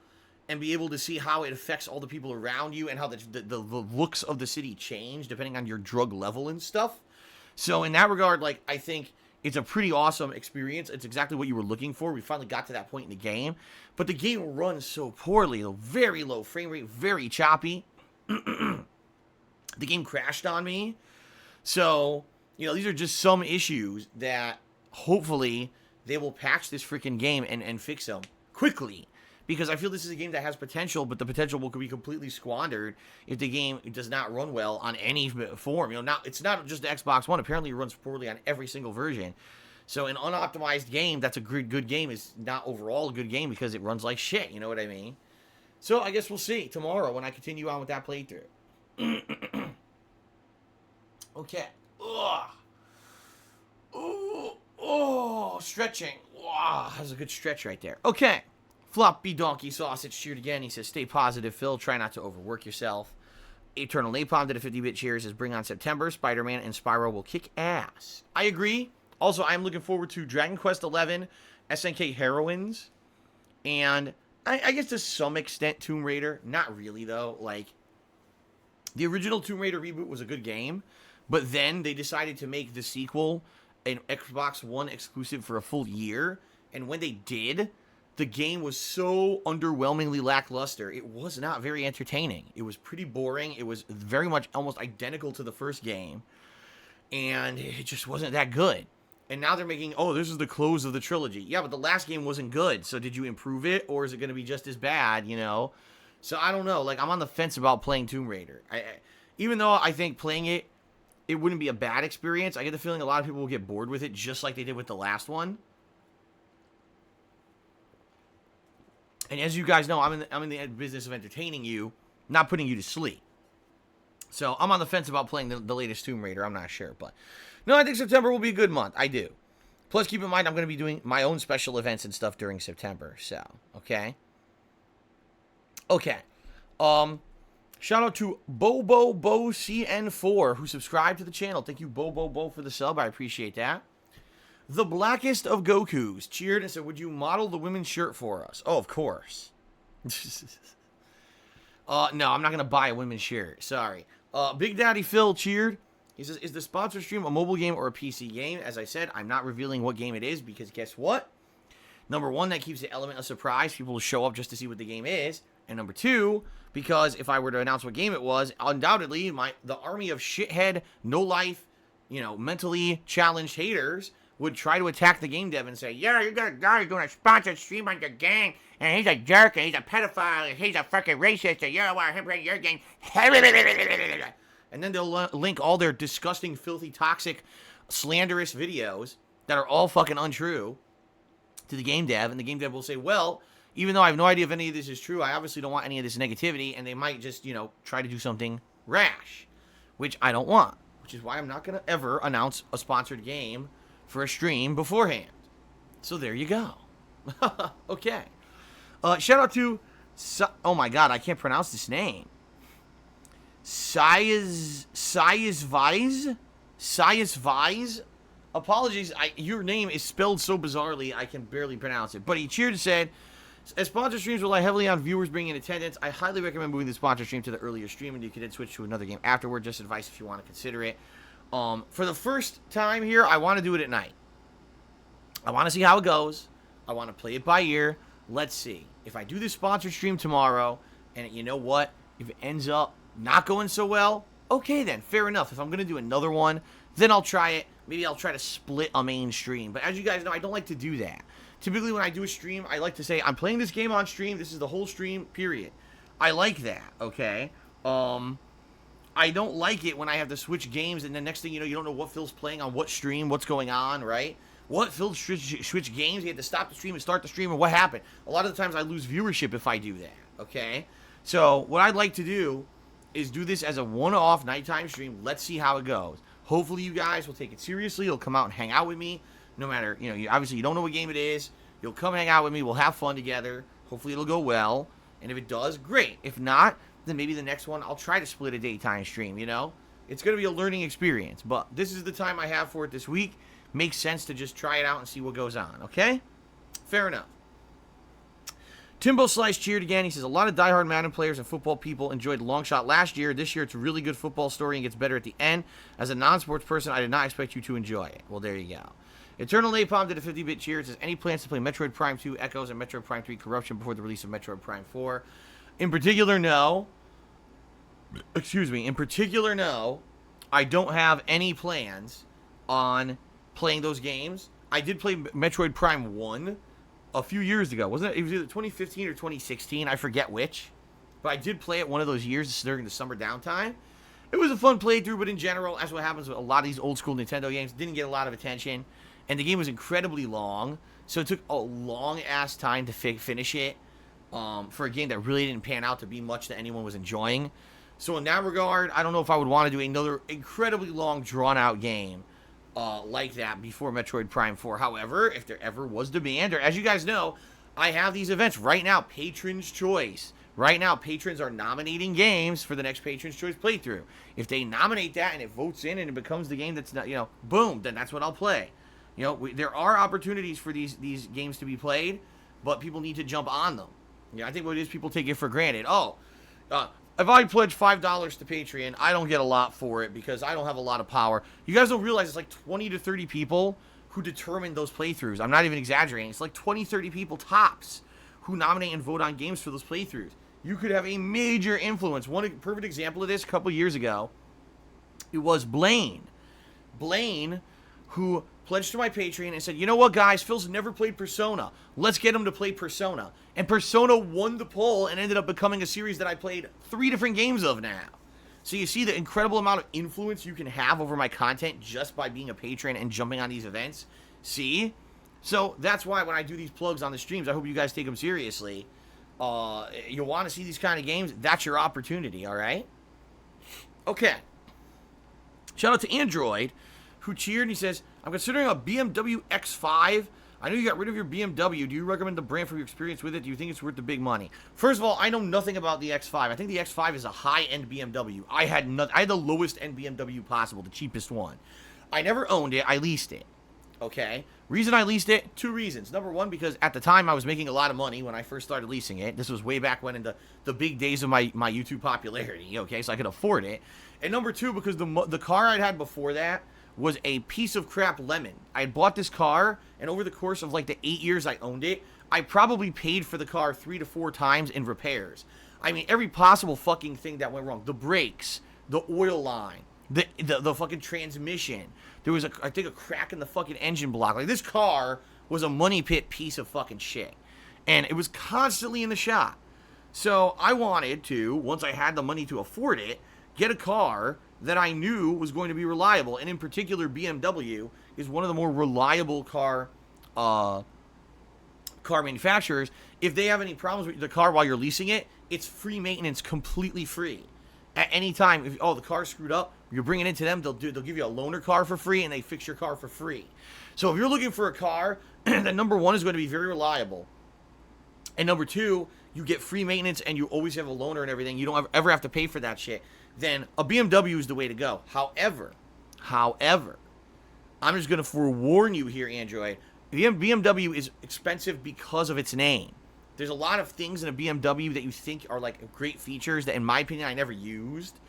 and be able to see how it affects all the people around you and how the looks of the city change depending on your drug level and stuff. So in that regard, like, I think it's a pretty awesome experience. It's exactly what you were looking for. We finally got to that point in the game. But the game runs so poorly. Very low frame rate, very choppy. The game crashed on me. So, you know, these are just some issues that hopefully they will patch this freaking game and fix them quickly. Because I feel this is a game that has potential, but the potential will be completely squandered if the game does not run well on any form. You know, now it's not just the Xbox One. Apparently, it runs poorly on every single version. So an unoptimized game that's a good game is not overall a good game because it runs like shit. You know what I mean? So I guess we'll see tomorrow when I continue on with that playthrough. Okay. Ugh. Oh, stretching. Wow, that was a good stretch right there. Okay. Floppy Donkey Sausage cheered again. He says, stay positive, Phil. Try not to overwork yourself. Eternal Napalm did a 50-bit cheer. He says, bring on September. Spider-Man and Spyro will kick ass. I agree. Also, I'm looking forward to Dragon Quest XI, SNK Heroines, and I guess to some extent Tomb Raider. Not really, though. Like, the original Tomb Raider reboot was a good game, but then they decided to make the sequel an Xbox One exclusive for a full year, and when they did, the game was so underwhelmingly lackluster. It was not very entertaining. It was pretty boring. It was very much almost identical to the first game, and it just wasn't that good. And now they're making, oh, this is the close of the trilogy. Yeah, but the last game wasn't good, so did you improve it, or is it going to be just as bad, you know? So I don't know. Like, I'm on the fence about playing Tomb Raider. Even though I think playing it, it wouldn't be a bad experience, I get the feeling a lot of people will get bored with it, just like they did with the last one. And as you guys know, I'm in the business of entertaining you, not putting you to sleep. So I'm on the fence about playing the latest Tomb Raider. I'm not sure, but no, I think September will be a good month. I do. Plus, keep in mind, I'm going to be doing my own special events and stuff during September. So, okay. Okay. Shout out to BoCN4 who subscribed to the channel. Thank you, Bo, for the sub. I appreciate that. The Blackest of Gokus cheered and said, would you model the women's shirt for us? Oh, of course. No, I'm not going to buy a women's shirt. Sorry. Big Daddy Phil cheered. He says, is the sponsor stream a mobile game or a PC game? As I said, I'm not revealing what game it is because guess what? Number one, that keeps the element of surprise. People will show up just to see what the game is. And number two, because if I were to announce what game it was, undoubtedly, the army of shithead, no-life, you know, mentally challenged haters would try to attack the game dev and say, yeah, you got a guy doing a sponsored stream on your game, and he's a jerk, and he's a pedophile, and he's a fucking racist, and you don't want him playing your game. And then they'll link all their disgusting, filthy, toxic, slanderous videos that are all fucking untrue to the game dev, and the game dev will say, well, even though I have no idea if any of this is true, I obviously don't want any of this negativity, and they might just, you know, try to do something rash, which I don't want, which is why I'm not going to ever announce a sponsored game for a stream beforehand. So there you go. Okay. Shout out to, oh my god, I can't pronounce this name. Sias Vise. Apologies, your name is spelled so bizarrely I can barely pronounce it. But he cheered and said, as sponsor streams rely heavily on viewers being in attendance, I highly recommend moving the sponsor stream to the earlier stream, and you can then switch to another game afterward. Just advice if you want to consider it. For the first time here, I want to do it at night. I want to see how it goes. I want to play it by ear. Let's see. If I do this sponsor stream tomorrow, and you know what? If it ends up not going so well, Okay then, fair enough. If I'm going to do another one, then I'll try it. Maybe I'll try to split a main stream. But as you guys know, I don't like to do that. Typically when I do a stream, I like to say, I'm playing this game on stream. This is the whole stream, period. I like that, okay? I don't like it when I have to switch games and the next thing you know, you don't know what Phil's playing on what stream, what's going on, right? What Phil switch games? He had to stop the stream and start the stream, and what happened? A lot of the times I lose viewership if I do that, okay? So what I'd like to do is do this as a one-off nighttime stream. Let's see how it goes. Hopefully you guys will take it seriously. You'll come out and hang out with me. No matter, you know, obviously you don't know what game it is. You'll come hang out with me. We'll have fun together. Hopefully it'll go well. And if it does, great. If not, then maybe the next one I'll try to split a daytime stream, you know? It's going to be a learning experience. But this is the time I have for it this week. Makes sense to just try it out and see what goes on, okay? Fair enough. Timbo Slice cheered again. He says, a lot of diehard Madden players and football people enjoyed Longshot last year. This year, it's a really good football story and gets better at the end. As a non-sports person, I did not expect you to enjoy it. Well, there you go. Eternal Napalm did a 50-bit cheer. It says, any plans to play Metroid Prime 2 Echoes and Metroid Prime 3 Corruption before the release of Metroid Prime 4? In particular, no. Excuse me. In particular, no. I don't have any plans on playing those games. I did play Metroid Prime 1 a few years ago. Wasn't it? It was either 2015 or 2016. I forget which. But I did play it one of those years during the summer downtime. It was a fun playthrough, but in general, as what happens with a lot of these old school Nintendo games, didn't get a lot of attention. And the game was incredibly long, so it took a long-ass time to finish it for a game that really didn't pan out to be much that anyone was enjoying. So in that regard, I don't know if I would want to do another incredibly long, drawn-out game like that before Metroid Prime 4. However, if there ever was demand, or as you guys know, I have these events right now, Patron's Choice. Right now, patrons are nominating games for the next Patron's Choice playthrough. If they nominate that and it votes in and it becomes the game that's not, you know, boom, then that's what I'll play. You know, there are opportunities for these games to be played, but people need to jump on them. You know, I think what it is, people take it for granted. Oh, if I pledge $5 to Patreon, I don't get a lot for it because I don't have a lot of power. You guys don't realize it's like 20 to 30 people who determine those playthroughs. I'm not even exaggerating. It's like 20, 30 people tops who nominate and vote on games for those playthroughs. You could have a major influence. One perfect example of this a couple years ago, it was Blaine. Blaine, who pledged to my Patreon and said, you know what, guys, Phil's never played Persona. Let's get him to play Persona. And Persona won the poll and ended up becoming a series that I played 3 different games of now. So you see the incredible amount of influence you can have over my content just by being a patron and jumping on these events. See? So that's why when I do these plugs on the streams, I hope you guys take them seriously. You want to see these kind of games, that's your opportunity, all right? Okay. Shout out to Android, who cheered, and he says, I'm considering a BMW X5. I know you got rid of your BMW. Do you recommend the brand from your experience with it? Do you think it's worth the big money? First of all, I know nothing about the X5. I think the X5 is a high-end BMW. I had the lowest-end BMW possible, the cheapest one. I never owned it. I leased it. Okay? Reason I leased it? 2 reasons. Number one, because at the time I was making a lot of money when I first started leasing it. This was way back when in the big days of my YouTube popularity. Okay? So I could afford it. And number 2, because the car I'd had before that was a piece of crap lemon. I had bought this car, and over the course of like the 8 years I owned it, I probably paid for the car 3 to 4 times in repairs. I mean, every possible fucking thing that went wrong. The brakes, the oil line, the fucking transmission. There was, I think, a crack in the fucking engine block. Like, this car was a money pit piece of fucking shit. And it was constantly in the shop. So I wanted to, once I had the money to afford it, get a car that I knew was going to be reliable. And in particular, BMW is one of the more reliable car manufacturers. If they have any problems with the car while you're leasing it, it's free maintenance, completely free. At any time, if the car's screwed up, you're bringing it to them, they'll give you a loaner car for free, and they fix your car for free. So if you're looking for a car that, number one, is going to be very reliable, and number 2, you get free maintenance and you always have a loaner and everything, you don't ever have to pay for that shit, then a BMW is the way to go. However, I'm just going to forewarn you here, Android, BMW is expensive because of its name. There's a lot of things in a BMW that you think are like great features that, in my opinion, I never used.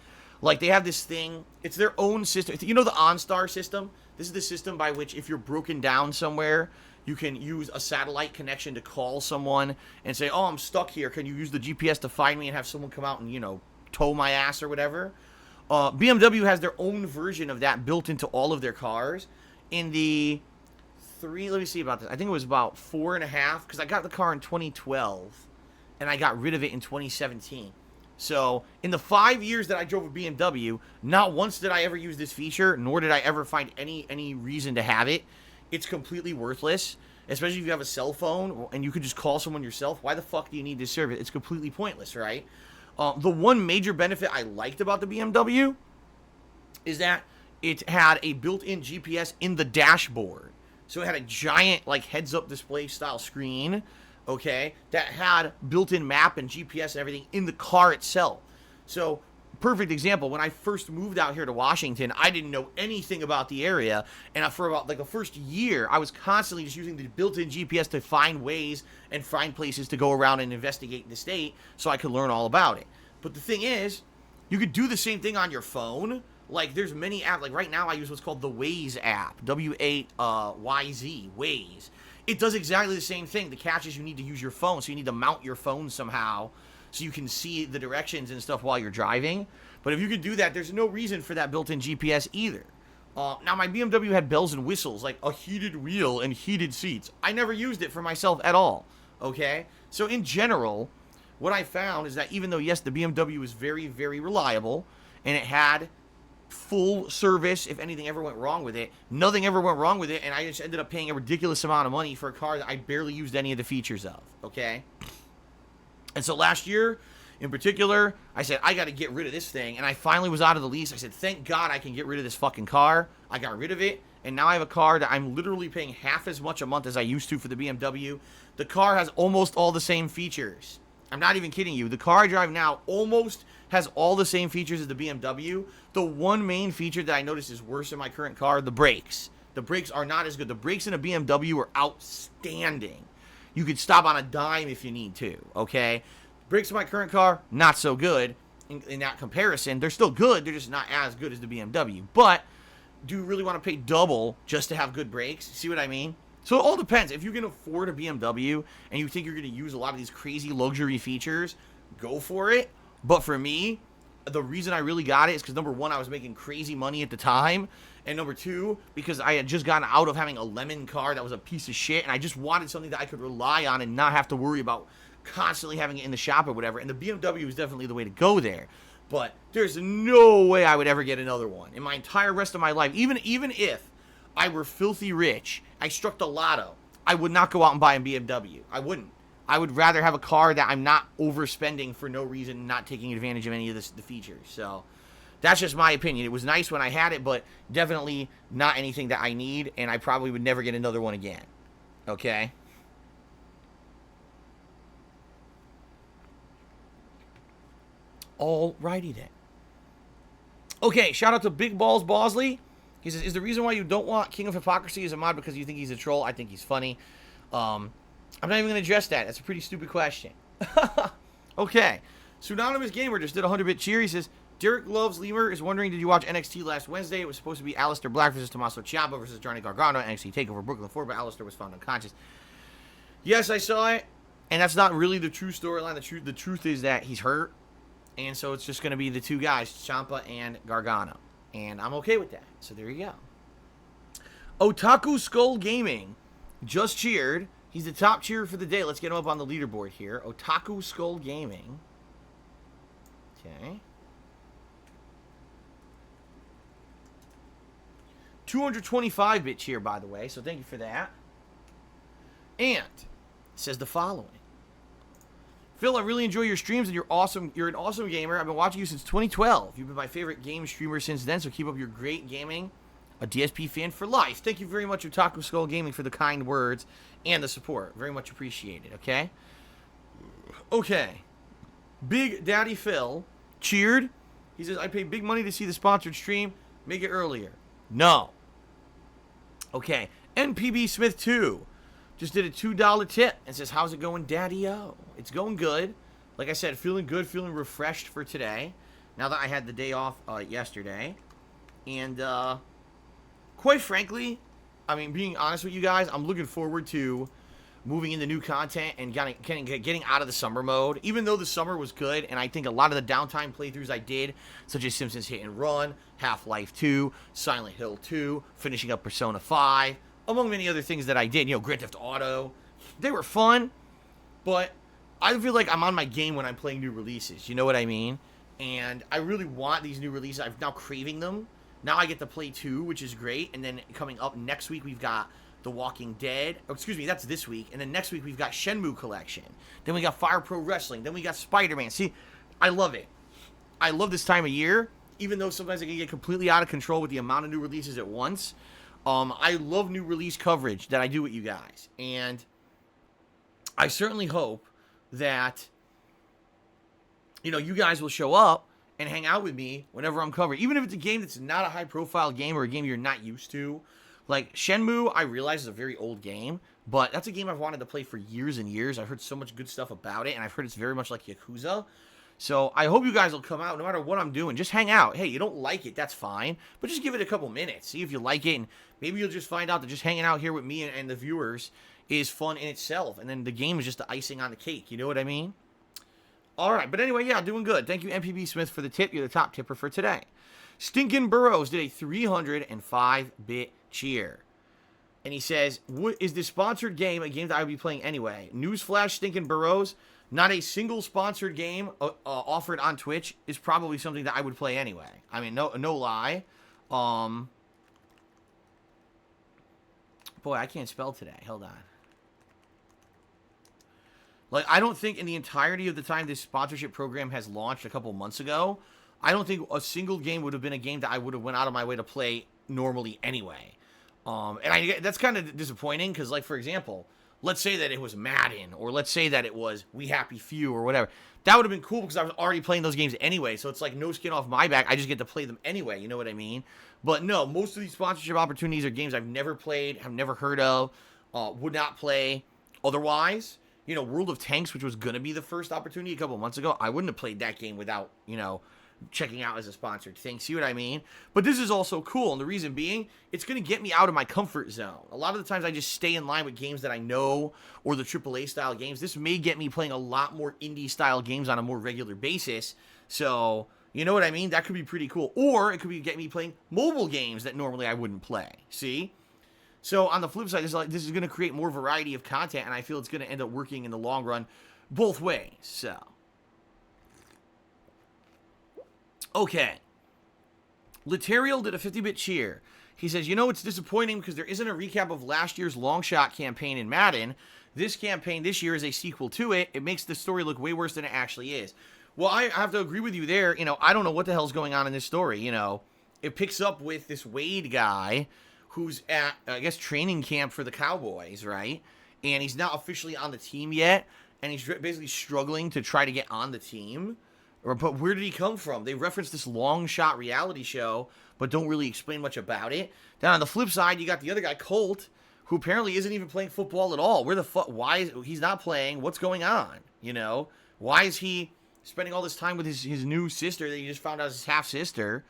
Like, they have this thing, it's their own system. You know the OnStar system? This is the system by which if you're broken down somewhere, you can use a satellite connection to call someone and say, oh, I'm stuck here. Can you use the GPS to find me and have someone come out and, tow my ass or whatever? BMW has their own version of that built into all of their cars. In the let me see about this. I think it was about 4.5, because I got the car in 2012, and I got rid of it in 2017. So, in the 5 years that I drove a BMW, not once did I ever use this feature, nor did I ever find any reason to have it. It's completely worthless, especially if you have a cell phone, and you could just call someone yourself. Why the fuck do you need this service? It's completely pointless, right? The one major benefit I liked about the BMW is that it had a built-in GPS in the dashboard. So it had a giant, like, heads-up display style screen, okay, that had built-in map and GPS and everything in the car itself. So, perfect example, when I first moved out here to Washington, I didn't know anything about the area, and for about, like, the first year, I was constantly just using the built-in GPS to find ways and find places to go around and investigate the state so I could learn all about it. But the thing is, you could do the same thing on your phone. Like, there's many apps. Like, right now, I use what's called the Waze app. W-A-Y-Z, Waze. It does exactly the same thing. The catch is you need to use your phone, so you need to mount your phone somehow so you can see the directions and stuff while you're driving. But if you could do that, there's no reason for that built-in GPS either. Now, my BMW had bells and whistles, like a heated wheel and heated seats. I never used it for myself at all, okay? So, in general, what I found is that even though, yes, the BMW is very, very reliable, and it had full service if anything ever went wrong with it, nothing ever went wrong with it, and I just ended up paying a ridiculous amount of money for a car that I barely used any of the features of, okay? And so last year, in particular, I said, I got to get rid of this thing, and I finally was out of the lease. I said, thank God I can get rid of this fucking car. I got rid of it, and now I have a car that I'm literally paying half as much a month as I used to for the BMW. The car has almost all the same features. I'm not even kidding you. The car I drive now almost has all the same features as the BMW. The one main feature that I noticed is worse in my current car, the brakes. The brakes are not as good. The brakes in a BMW are outstanding. You could stop on a dime if you need to, okay? Brakes in my current car, not so good in that comparison. They're still good. They're just not as good as the BMW. But do you really want to pay double just to have good brakes? See what I mean? So it all depends. If you can afford a BMW and you think you're going to use a lot of these crazy luxury features, go for it. But for me, the reason I really got it is because, number one, I was making crazy money at the time. And number two, because I had just gotten out of having a lemon car that was a piece of shit. And I just wanted something that I could rely on and not have to worry about constantly having it in the shop or whatever. And the BMW is definitely the way to go there. But there's no way I would ever get another one in my entire rest of my life. Even if I were filthy rich, I struck the lotto, I would not go out and buy a BMW. I wouldn't. I would rather have a car that I'm not overspending for no reason, not taking advantage of any of the features. So that's just my opinion. It was nice when I had it, but definitely not anything that I need, and I probably would never get another one again. Okay? Alrighty then. Okay, shout out to Big Balls Bosley. He says, is the reason why you don't want King of Hypocrisy as a mod because you think he's a troll? I think he's funny. I'm not even going to address that. That's a pretty stupid question. Okay. Pseudonymous Gamer just did a 100-bit cheer. He says, Derek Loves Lemur is wondering, did you watch NXT last Wednesday? It was supposed to be Aleister Black versus Tommaso Ciampa versus Johnny Gargano, NXT TakeOver Brooklyn 4, but Aleister was found unconscious. Yes, I saw it, and that's not really the true storyline. The truth is that he's hurt, and so it's just going to be the two guys, Ciampa and Gargano, and I'm okay with that. So there you go. Otaku Skull Gaming just cheered. He's the top cheerer for the day. Let's get him up on the leaderboard here. Otaku Skull Gaming. Okay. 225-bit cheer, by the way, so thank you for that. And it says the following. Phil, I really enjoy your streams, and you're awesome. You're an awesome gamer. I've been watching you since 2012. You've been my favorite game streamer since then, so keep up your great gaming. A DSP fan for life. Thank you very much, Otaku Skull Gaming, for the kind words and the support. Very much appreciated, okay? Okay. Big Daddy Phil cheered. He says, I paid big money to see the sponsored stream. Make it earlier. No. Okay. NPB Smith 2 just did a $2 tip and says, how's it going, Daddy-O? It's going good. Like I said, feeling good, feeling refreshed for today. Now that I had the day off yesterday. And, quite frankly, I mean, being honest with you guys, I'm looking forward to moving into new content and getting out of the summer mode. Even though the summer was good, and I think a lot of the downtime playthroughs I did, such as Simpsons Hit and Run, Half-Life 2, Silent Hill 2, finishing up Persona 5, among many other things that I did, Grand Theft Auto, they were fun, but I feel like I'm on my game when I'm playing new releases, you know what I mean? And I really want these new releases. I'm now craving them. Now I get to play 2, which is great, and then coming up next week, we've got The Walking Dead. Oh, excuse me, that's this week. And then next week, we've got Shenmue Collection. Then we got Fire Pro Wrestling. Then we got Spider-Man. See, I love it. I love this time of year, even though sometimes I can get completely out of control with the amount of new releases at once. I love new release coverage that I do with you guys. And I certainly hope that, you guys will show up and hang out with me whenever I'm covering. Even if it's a game that's not a high-profile game or a game you're not used to. Like, Shenmue, I realize is a very old game, but that's a game I've wanted to play for years and years. I've heard so much good stuff about it, and I've heard it's very much like Yakuza. So I hope you guys will come out no matter what I'm doing. Just hang out. Hey, you don't like it, that's fine, but just give it a couple minutes. See if you like it, and maybe you'll just find out that just hanging out here with me and the viewers is fun in itself, and then the game is just the icing on the cake. You know what I mean? All right, but anyway, yeah, doing good. Thank you, MPB Smith, for the tip. You're the top tipper for today. Stinkin' Burrows did a 305-bit cheer. And he says, is this sponsored game a game that I would be playing anyway? Newsflash, Stinkin' Burrows, not a single sponsored game offered on Twitch is probably something that I would play anyway. I mean, no lie. Boy, I can't spell today. Hold on. Like, I don't think in the entirety of the time this sponsorship program has launched a couple months ago, I don't think a single game would have been a game that I would have went out of my way to play normally anyway. And that's kind of disappointing because, like, for example, let's say that it was Madden, or let's say that it was We Happy Few or whatever. That would have been cool because I was already playing those games anyway, so it's like no skin off my back. I just get to play them anyway, you know what I mean? But no, most of these sponsorship opportunities are games I've never played, have never heard of, would not play otherwise. World of Tanks, which was going to be the first opportunity a couple months ago, I wouldn't have played that game without, checking out as a sponsored thing. See what I mean? But this is also cool, and the reason being, it's going to get me out of my comfort zone. A lot of the times I just stay in line with games that I know, or the AAA style games. This may get me playing a lot more indie style games on a more regular basis. So, you know what I mean? That could be pretty cool. Or it could get me playing mobile games that normally I wouldn't play. See? So on the flip side, this is going to create more variety of content, and I feel it's going to end up working in the long run both ways. So, okay. Litarial did a 50-bit cheer. He says, it's disappointing because there isn't a recap of last year's Longshot campaign in Madden. This campaign this year is a sequel to it. It makes the story look way worse than it actually is. Well, I have to agree with you there. I don't know what the hell's going on in this story. It picks up with this Wade guy who's at, I guess, training camp for the Cowboys, right? And he's not officially on the team yet, and he's basically struggling to try to get on the team. But where did he come from? They reference this long shot reality show, but don't really explain much about it. Then on the flip side, you got the other guy, Colt, who apparently isn't even playing football at all. Where the fuck? Why is he's not playing? What's going on? Why is he spending all this time with his new sister that he just found out is his half sister?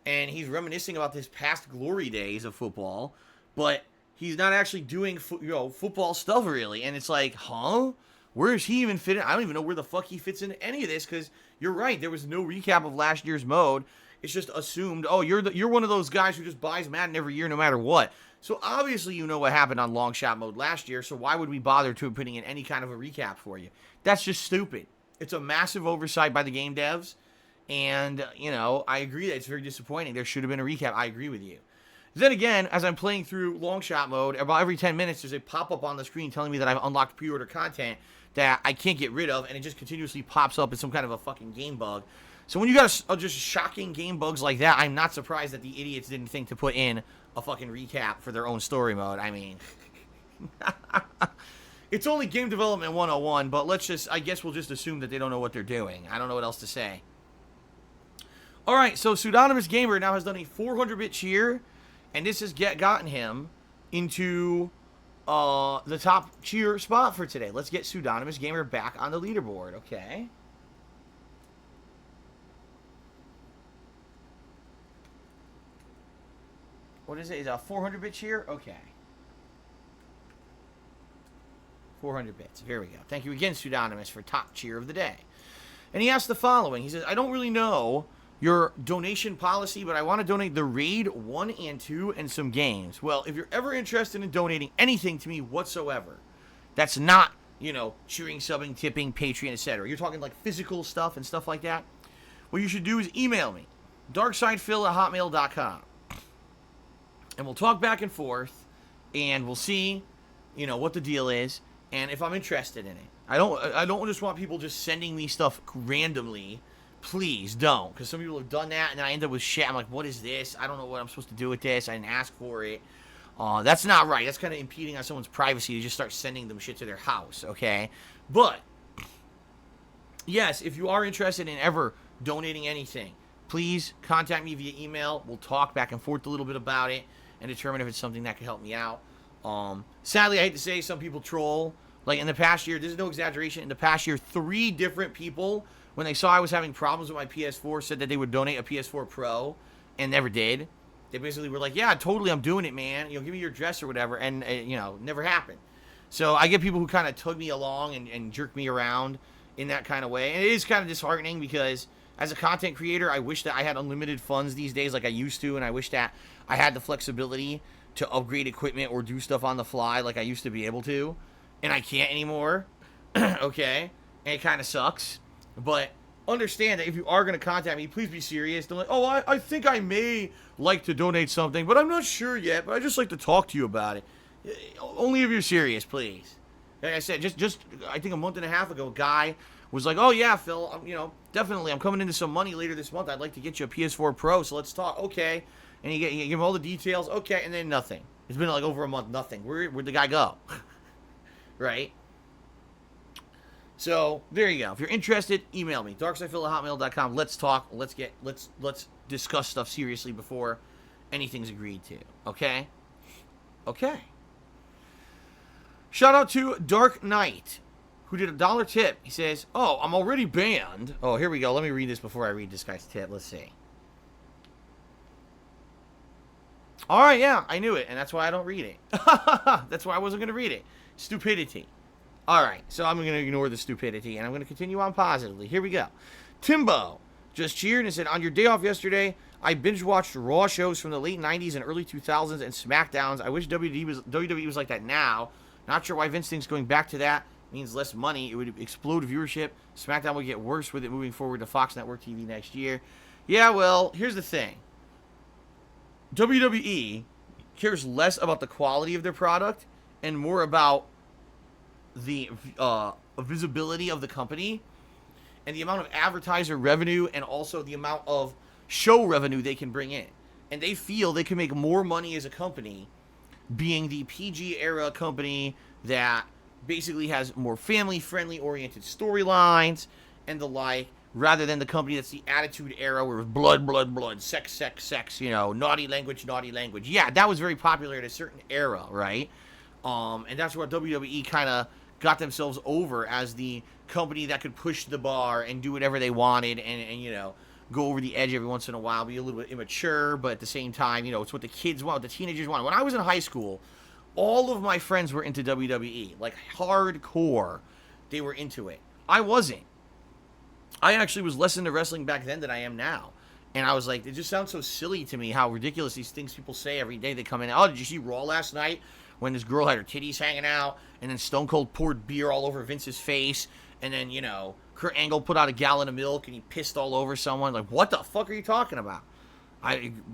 And he's reminiscing about his past glory days of football, but he's not actually doing football stuff really. And it's like, huh? Where is he even fit in? I don't even know where the fuck he fits into any of this, because you're right, there was no recap of last year's mode. It's just assumed, oh, you're one of those guys who just buys Madden every year no matter what. So obviously you know what happened on long shot mode last year, so why would we bother to putting in any kind of a recap for you? That's just stupid. It's a massive oversight by the game devs. And, I agree that it's very disappointing. There should have been a recap. I agree with you. Then again, as I'm playing through long shot mode, about every 10 minutes, there's a pop-up on the screen telling me that I've unlocked pre-order content that I can't get rid of, and it just continuously pops up as some kind of a fucking game bug. So when you got just shocking game bugs like that, I'm not surprised that the idiots didn't think to put in a fucking recap for their own story mode. I mean, it's only game development 101, but I guess we'll just assume that they don't know what they're doing. I don't know what else to say. All right, so Pseudonymous Gamer now has done a 400-bit cheer, and this has gotten him into the top cheer spot for today. Let's get Pseudonymous Gamer back on the leaderboard, okay? What is it? Is it a 400-bit cheer? Okay. 400 bits. Here we go. Thank you again, Pseudonymous, for top cheer of the day. And he asked the following. He says, I don't really know your donation policy, but I want to donate the Raid 1 and 2 and some games. Well, if you're ever interested in donating anything to me whatsoever, that's not, you know, cheering, subbing, tipping, Patreon, etc. You're talking like physical stuff and stuff like that. What you should do is email me, darksidephil@hotmail.com. And we'll talk back and forth, and we'll see, you know, what the deal is, and if I'm interested in it. I don't just want people just sending me stuff randomly. Please don't, because some people have done that, and I end up with shit. I'm like, what is this? I don't know what I'm supposed to do with this. I didn't ask for it. That's not right. That's kind of impeding on someone's privacy to just start sending them shit to their house, okay? But, yes, if you are interested in ever donating anything, please contact me via email. We'll talk back and forth a little bit about it and determine if it's something that could help me out. Sadly, I hate to say, some people troll. Like, in the past year, this is no exaggeration, in the past year, 3 different people, when they saw I was having problems with my PS4, said that they would donate a PS4 Pro, and never did. They basically were like, yeah, totally, I'm doing it, man. You know, give me your address or whatever, and, you know, never happened. So I get people who kind of tug me along and jerk me around in that kind of way. And it is kind of disheartening because as a content creator, I wish that I had unlimited funds these days like I used to, and I wish that I had the flexibility to upgrade equipment or do stuff on the fly like I used to be able to. And I can't anymore, okay? And it kind of sucks. But understand that if you are going to contact me, please be serious. Don't like, oh, I think I may like to donate something, but I'm not sure yet, but I'd just like to talk to you about it. Only if you're serious, please. Like I said, just I think a month and a half ago, a guy was like, oh, yeah, Phil, you know, definitely, I'm coming into some money later this month. I'd like to get you a PS4 Pro, so let's talk. Okay. And you give him all the details. Okay, and then nothing. It's been like over a month, nothing. Where'd the guy go? Right? So, there you go. If you're interested, email me. darksidephil@hotmail.com. Let's talk. Let's discuss stuff seriously before anything's agreed to. Okay? Okay. Shout out to Dark Knight, who did a $1 tip. He says, oh, I'm already banned. Oh, here we go. Let me read this before I read this guy's tip. Let's see. All right, yeah, I knew it, and that's why I don't read it. That's why I wasn't going to read it. Stupidity. All right, so I'm going to ignore the stupidity, and I'm going to continue on positively. Here we go. Timbo just cheered and said, on your day off yesterday, I binge-watched Raw shows from the late 90s and early 2000s and SmackDowns. I wish WWE was like that now. Not sure why Vince thinks going back to that means less money. It would explode viewership. SmackDown would get worse with it moving forward to Fox Network TV next year. Yeah, well, here's the thing. WWE cares less about the quality of their product and more about the visibility of the company and the amount of advertiser revenue and also the amount of show revenue they can bring in. And they feel they can make more money as a company being the PG era company that basically has more family-friendly oriented storylines and the like, rather than the company that's the Attitude Era where it was blood, sex, you know, naughty language. Yeah, that was very popular at a certain era, right? And that's where WWE kind of got themselves over as the company that could push the bar and do whatever they wanted and you know, go over the edge every once in a while, be a little bit immature, but at the same time, you know, it's what the kids want, what the teenagers want. When I was in high school, all of my friends were into WWE, like hardcore. They were into it. I wasn't. I actually was less into wrestling back then than I am now. And I was like, it just sounds so silly to me how ridiculous these things people say every day they come in. Oh, did you see Raw last night when this girl had her titties hanging out and then Stone Cold poured beer all over Vince's face and then, you know, Kurt Angle put out a gallon of milk and he pissed all over someone? Like, what the fuck are you talking about?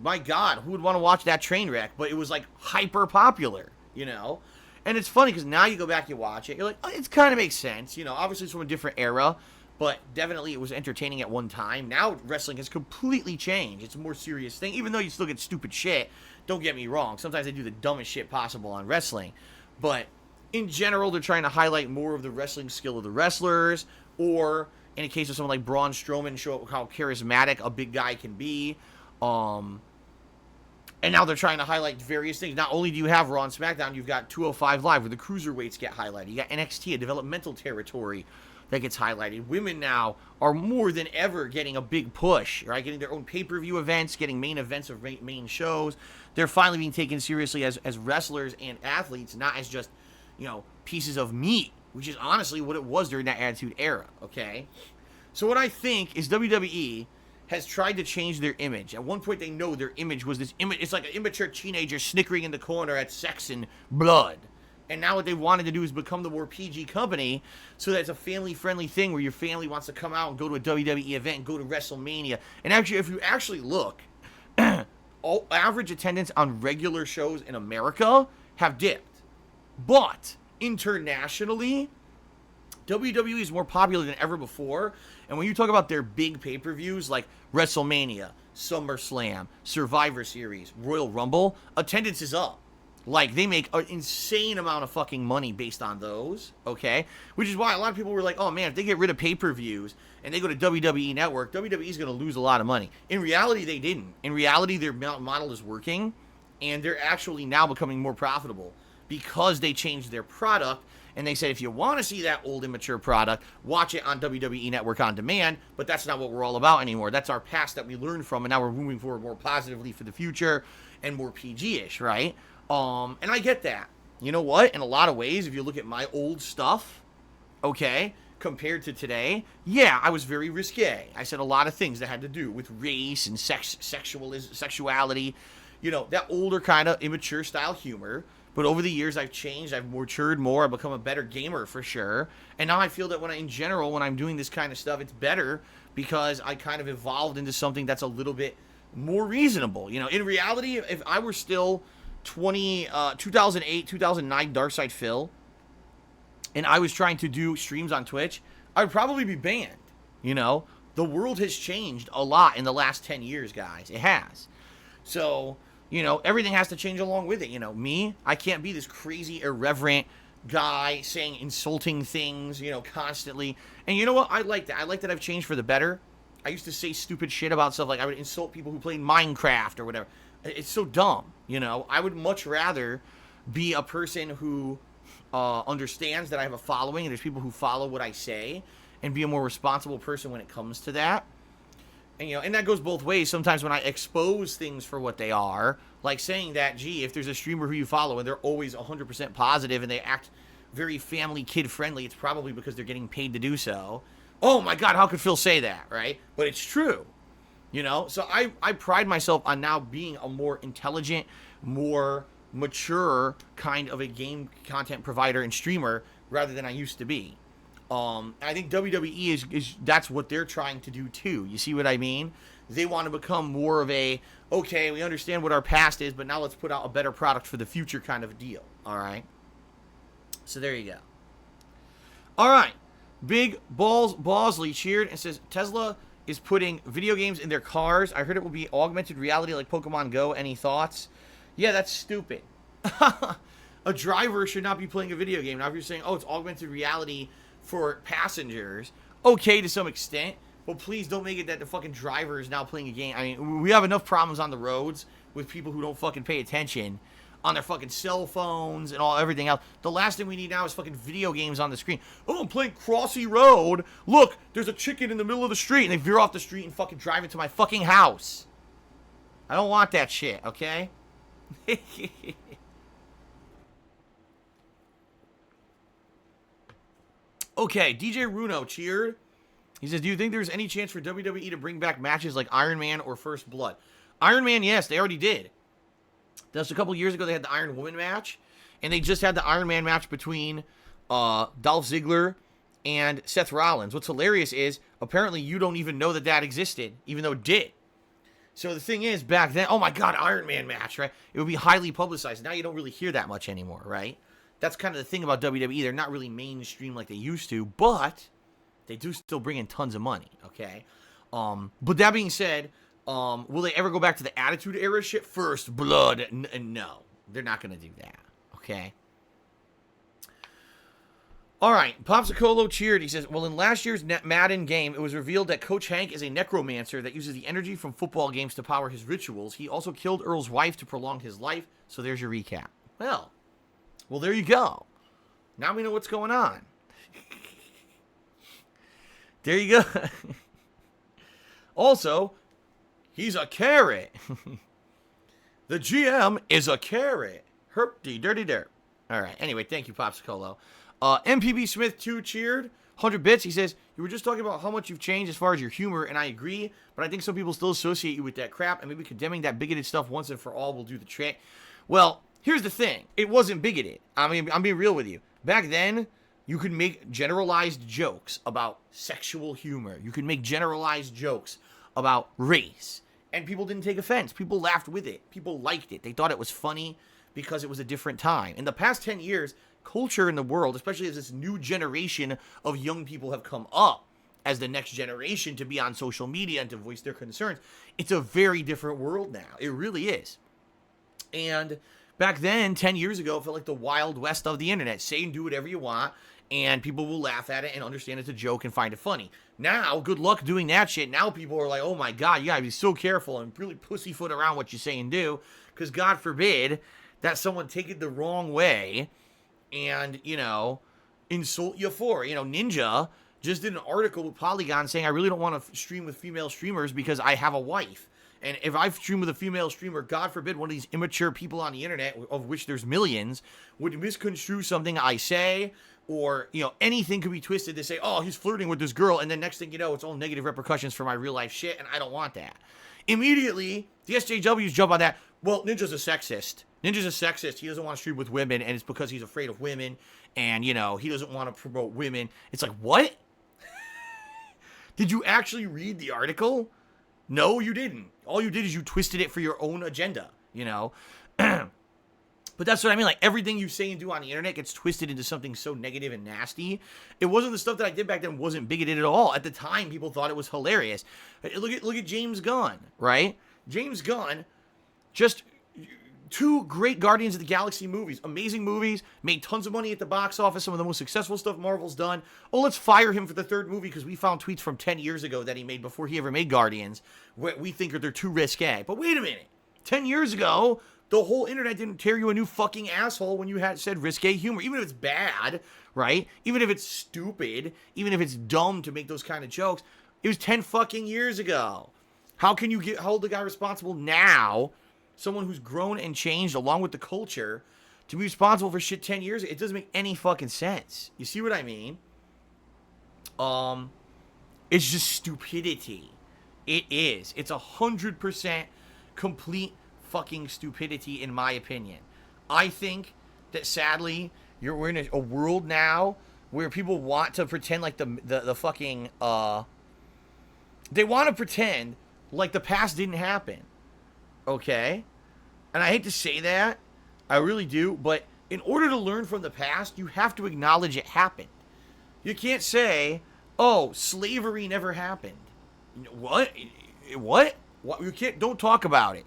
My God, who would want to watch that train wreck? But it was like hyper popular, you know? And it's funny because now you go back and watch it. You're like, oh, it kind of makes sense. You know, obviously it's from a different era. But definitely it was entertaining at one time. Now wrestling has completely changed. It's a more serious thing. Even though you still get stupid shit, don't get me wrong. Sometimes they do the dumbest shit possible on wrestling. But in general, they're trying to highlight more of the wrestling skill of the wrestlers. Or in a case of someone like Braun Strowman, show how charismatic a big guy can be. And now they're trying to highlight various things. Not only do you have Raw and SmackDown, you've got 205 Live where the cruiserweights get highlighted. You got NXT, a developmental territory that gets highlighted. Women now are more than ever getting a big push, right? Getting their own pay-per-view events, getting main events of main shows. They're finally being taken seriously as wrestlers and athletes, not as just, pieces of meat, which is honestly what it was during that Attitude Era, okay? So what I think is WWE has tried to change their image. At one point, they know their image was this image. It's like an immature teenager snickering in the corner at sex and blood. And now what they wanted to do is become the more PG company so that it's a family-friendly thing where your family wants to come out and go to a WWE event and go to WrestleMania. And actually, if you actually look, all average attendance on regular shows in America have dipped. But internationally, WWE is more popular than ever before. And when you talk about their big pay-per-views like WrestleMania, SummerSlam, Survivor Series, Royal Rumble, attendance is up. Like, they make an insane amount of fucking money based on those, okay? Which is why a lot of people were like, oh man, if they get rid of pay-per-views and they go to WWE Network, WWE's going to lose a lot of money. In reality, they didn't. In reality, their model is working, and they're actually now becoming more profitable because they changed their product, and they said, if you want to see that old, immature product, watch it on WWE Network on demand, but that's not what we're all about anymore. That's our past that we learned from, and now we're moving forward more positively for the future and more PG-ish, right? And I get that. You know what? In a lot of ways, if you look at my old stuff, okay, compared to today, yeah, I was very risque. I said a lot of things that had to do with race and sexuality, that older kind of immature style humor. But over the years, I've changed. I've matured more. I've become a better gamer for sure. And now I feel that when I'm doing this kind of stuff, it's better because I kind of evolved into something that's a little bit more reasonable. In reality, if I were still 2008, 2009 Darkside Phil, and I was trying to do streams on Twitch, I would probably be banned. The world has changed a lot in the last 10 years, guys. It has. So, everything has to change along with it. Me, I can't be this crazy, irreverent guy saying insulting things, constantly. And you know what? I like that. I like that I've changed for the better. I used to say stupid shit about stuff, like I would insult people who played Minecraft or whatever. It's so dumb, I would much rather be a person who understands that I have a following and there's people who follow what I say and be a more responsible person when it comes to that. And, and that goes both ways. Sometimes when I expose things for what they are, like saying that, gee, if there's a streamer who you follow and they're always 100% positive and they act very family, kid-friendly, it's probably because they're getting paid to do so. Oh, my God, how could Phil say that, right? But it's true. So I pride myself on now being a more intelligent, more mature kind of a game content provider and streamer rather than I used to be. I think WWE is that's what they're trying to do too. You see what I mean? They want to become more of a, okay, we understand what our past is, but now let's put out a better product for the future kind of a deal. All right? So there you go. All right. Big Balls Bosley cheered and says, Tesla is putting video games in their cars. I heard it will be augmented reality like Pokemon Go. Any thoughts? Yeah, that's stupid. A driver should not be playing a video game. Now, if you're saying, oh, it's augmented reality for passengers, okay, to some extent, but please don't make it that the fucking driver is now playing a game. I mean, we have enough problems on the roads with people who don't fucking pay attention on their fucking cell phones and everything else. The last thing we need now is fucking video games on the screen. Oh, I'm playing Crossy Road. Look, there's a chicken in the middle of the street, and they veer off the street and fucking drive into my fucking house. I don't want that shit, okay? Okay, DJ Runo cheered. He says, do you think there's any chance for WWE to bring back matches like Iron Man or First Blood? Iron Man, yes, they already did. Just a couple years ago, they had the Iron Woman match, and they just had the Iron Man match between Dolph Ziggler and Seth Rollins. What's hilarious is, apparently you don't even know that that existed, even though it did. So the thing is, back then, oh my God, Iron Man match, right? It would be highly publicized. Now you don't really hear that much anymore, right? That's kind of the thing about WWE. They're not really mainstream like they used to, but they do still bring in tons of money, okay? But that being said, will they ever go back to the Attitude Era shit? First Blood? No. They're not going to do that, okay? All right, Popsicolo cheered. He says, well, in last year's Madden game, it was revealed that Coach Hank is a necromancer that uses the energy from football games to power his rituals. He also killed Earl's wife to prolong his life. So there's your recap. Well, there you go. Now we know what's going on. There you go. Also, he's a carrot. The GM is a carrot. Herp-de-dirty-derp. All right. Anyway, thank you, Popsicolo. MPB Smith 2 cheered. 100 bits. He says, you were just talking about how much you've changed as far as your humor, and I agree, but I think some people still associate you with that crap, and maybe condemning that bigoted stuff once and for all will do the trick. Well, here's the thing. It wasn't bigoted. I mean, I'm being real with you. Back then, you could make generalized jokes about sexual humor. You could make generalized jokes about race, and people didn't take offense. People laughed with it. People liked it. They thought it was funny because it was a different time. In the past 10 years, culture in the world, especially as this new generation of young people have come up as the next generation to be on social media and to voice their concerns, it's a very different world now. It really is. And back then, 10 years ago, it felt like the wild west of the internet. Say and do whatever you want, and people will laugh at it and understand it's a joke and find it funny. Now, good luck doing that shit. Now people are like, oh my God, you gotta be so careful and really pussyfoot around what you say and do, because God forbid that someone take it the wrong way and, you know, insult you for. You know, Ninja just did an article with Polygon saying, I really don't want to stream with female streamers because I have a wife. And if I stream with a female streamer, God forbid one of these immature people on the internet, of which there's millions, would misconstrue something I say, or, you know, anything could be twisted to say, oh, he's flirting with this girl, and then next thing you know, it's all negative repercussions for my real life shit, and I don't want that. Immediately, the SJWs jump on that. Well, Ninja's a sexist. Ninja's a sexist. He doesn't want to stream with women, and it's because he's afraid of women, and, you know, he doesn't want to promote women. It's like, what? Did you actually read the article? No, you didn't. All you did is you twisted it for your own agenda, you know? But that's what I mean. Like, everything you say and do on the internet gets twisted into something so negative and nasty. It wasn't the stuff that I did back then wasn't bigoted at all. At the time, people thought it was hilarious. Look at James Gunn, right? James Gunn, just 2 great Guardians of the Galaxy movies. Amazing movies. Made tons of money at the box office. Some of the most successful stuff Marvel's done. Oh, let's fire him for the 3rd movie because we found tweets from 10 years ago that he made before he ever made Guardians where we think they're too risque. But wait a minute. 10 years ago, the whole internet didn't tear you a new fucking asshole when you had said risque humor. Even if it's bad, right? Even if it's stupid. Even if it's dumb to make those kind of jokes. It was 10 fucking years ago. How can you hold the guy responsible now, someone who's grown and changed along with the culture, to be responsible for shit 10 years? It doesn't make any fucking sense. You see what I mean? It's just stupidity. It is. It's 100% complete fucking stupidity, in my opinion. I think that sadly, we're in a world now where people want to pretend like the fucking they want to pretend like the past didn't happen. Okay? And I hate to say that. I really do. But in order to learn from the past, you have to acknowledge it happened. You can't say, oh, slavery never happened. What? What? You can't, don't talk about it.